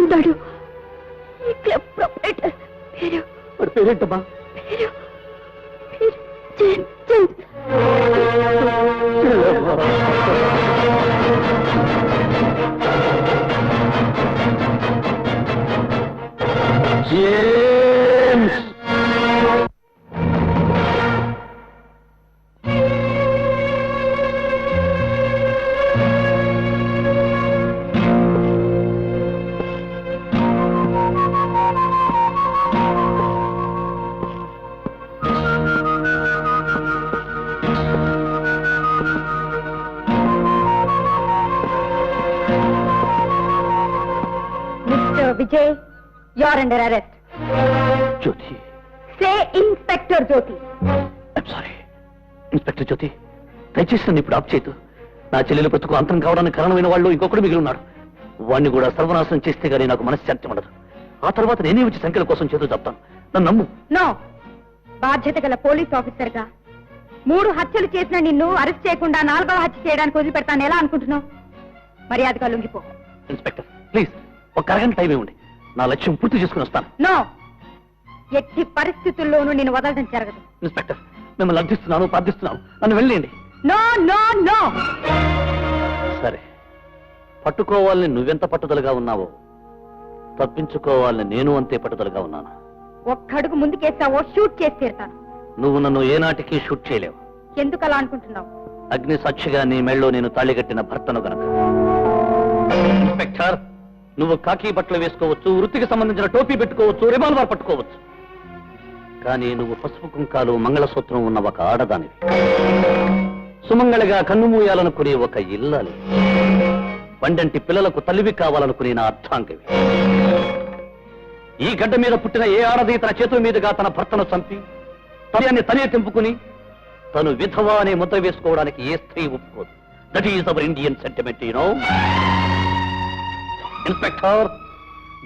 B: ఉన్నాడు ఈ క్లబ్ ప్రొపరేటర్. పేరు
K: వాడి పేరేంటమ్మా?
B: పేరు పేరు James James.
K: James
D: mister Vijay, you are under arrest.
K: Jyothi,
D: say inspector Jyothi.
K: I'm sorry inspector Jyothi, దయచేసి నన్ను ఇప్పుడు ఆప్ చేయదు. నా చెల్లెలు బ్రతుకు అంతం కావడానికి కారణమైన వాళ్ళు ఇంకొకడు మిగిలి ఉన్నాడు. వాడిని కూడా సర్వనాశనం చేస్తే గానీ నాకు మనశ్శాంతి ఉండదు. ఆ తర్వాత నేనే వచ్చి సంఖ్యల కోసం చేతులు చెప్తాను. నన్ను నమ్ము.
D: నో, బాధ్యత గల పోలీస్ ఆఫీసర్ గా 3 హత్యలు చేసిన నిన్ను అరెస్ట్ చేయకుండా 4వ హత్య చేయడానికి వదిలిపెడతాను ఎలా అనుకుంటున్నావు? మర్యాదగా లొంగిపో.
K: ఇన్స్పెక్టర్ ప్లీజ్, ఒక అరగంట టైం ఇవ్వండి. నా లక్ష్యం పూర్తి చేసుకుని వస్తాను.
D: నో, ఎట్టి పరిస్థితుల్లోనూ నేను వదలడం జరగదు.
K: ఇన్స్పెక్టర్, మిమ్మల్ని అర్థిస్తున్నాను, ప్రార్థిస్తున్నాను, నన్ను వెళ్ళండి.
D: No no no.
K: సరే, పట్టుకోవాలని నువ్వెంత పట్టుదలగా ఉన్నావో తప్పించుకోవాలని నేను అంతే పట్టుదలగా ఉన్నాను.
D: ఒక్కడుగు ముందుకేస్తావో షూట్ చేసి తీరుతాను.
K: నువ్వు నన్ను ఏనాటికి షూట్ చేయలేవు.
D: ఎందుకు అలా అనుకుంటున్నావు?
K: అగ్ని సాక్షిగా నీ మెళ్ళో నేను తాళిగట్టిన భర్తను గనక. ఇన్స్పెక్టర్, నువ్వు కాకి బట్టలు వేసుకోవచ్చు, వృత్తికి సంబంధించిన టోపీ పెట్టుకోవచ్చు, రివాల్వర్ పట్టుకోవచ్చు, కానీ నువ్వు పసుపు కుంకాలు మంగళసూత్రం ఉన్న ఒక ఆడదానివి, సుమంగళిగా కన్నుమూయాలనుకునే ఒక ఇల్లాలి, పండంటి పిల్లలకు తల్లివి కావాలనుకునే నా అర్థాంగవి. ఈ గడ్డ మీద పుట్టిన ఏ ఆడది తన చేతుల మీదుగా తన భర్తను చంపి తల్యాన్ని తనే తెంపుకుని తను విధవా అనే ముద్ర వేసుకోవడానికి ఏ స్త్రీ ఒప్పుకోదు. That is our Indian sentiment, you know. Inspector,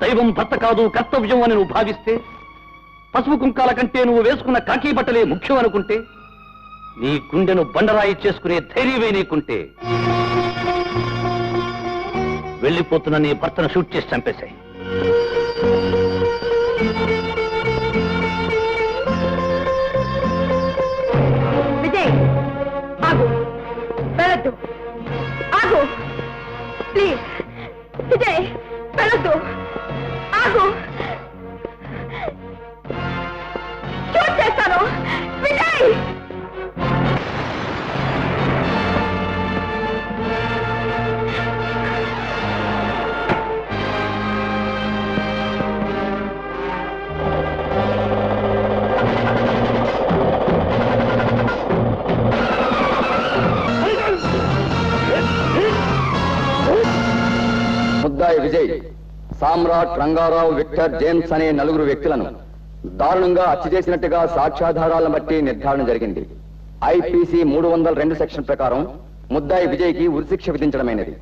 K: దైవం భర్త కాదు కర్తవ్యం అని నువ్వు భావిస్తే, పసుపు కుంకాల కంటే నువ్వు వేసుకున్న కాకి బట్టలే ముఖ్యం అనుకుంటే, నీ గుండెను బండరాయి చేసుకునే ధైర్యమే నీకుంటే వెళ్ళిపోతున్న నీ భర్తను షూట్ చేసి చంపేశాయి.
D: విజయ్, ఆగు, వెళ్ళొద్దు, ఆగు ప్లీజ్. విజయ్, వెళ్ళొద్దు, ఆగు, షూట్ చేస్తాను. విజయ్,
H: ముద్దాయి విజయ్, సామ్రాట్, రంగారావు, విక్టర్, జేమ్స్ అనే 4 వ్యక్తులను దారుణంగా హత్య చేసినట్టుగా సాక్ష్యాధారాలను బట్టి నిర్ధారణ జరిగింది. ఐపీసీ 302 సెక్షన్ ప్రకారం ముద్దాయి విజయ్కి ఉరిశిక్ష విధించడమైనది.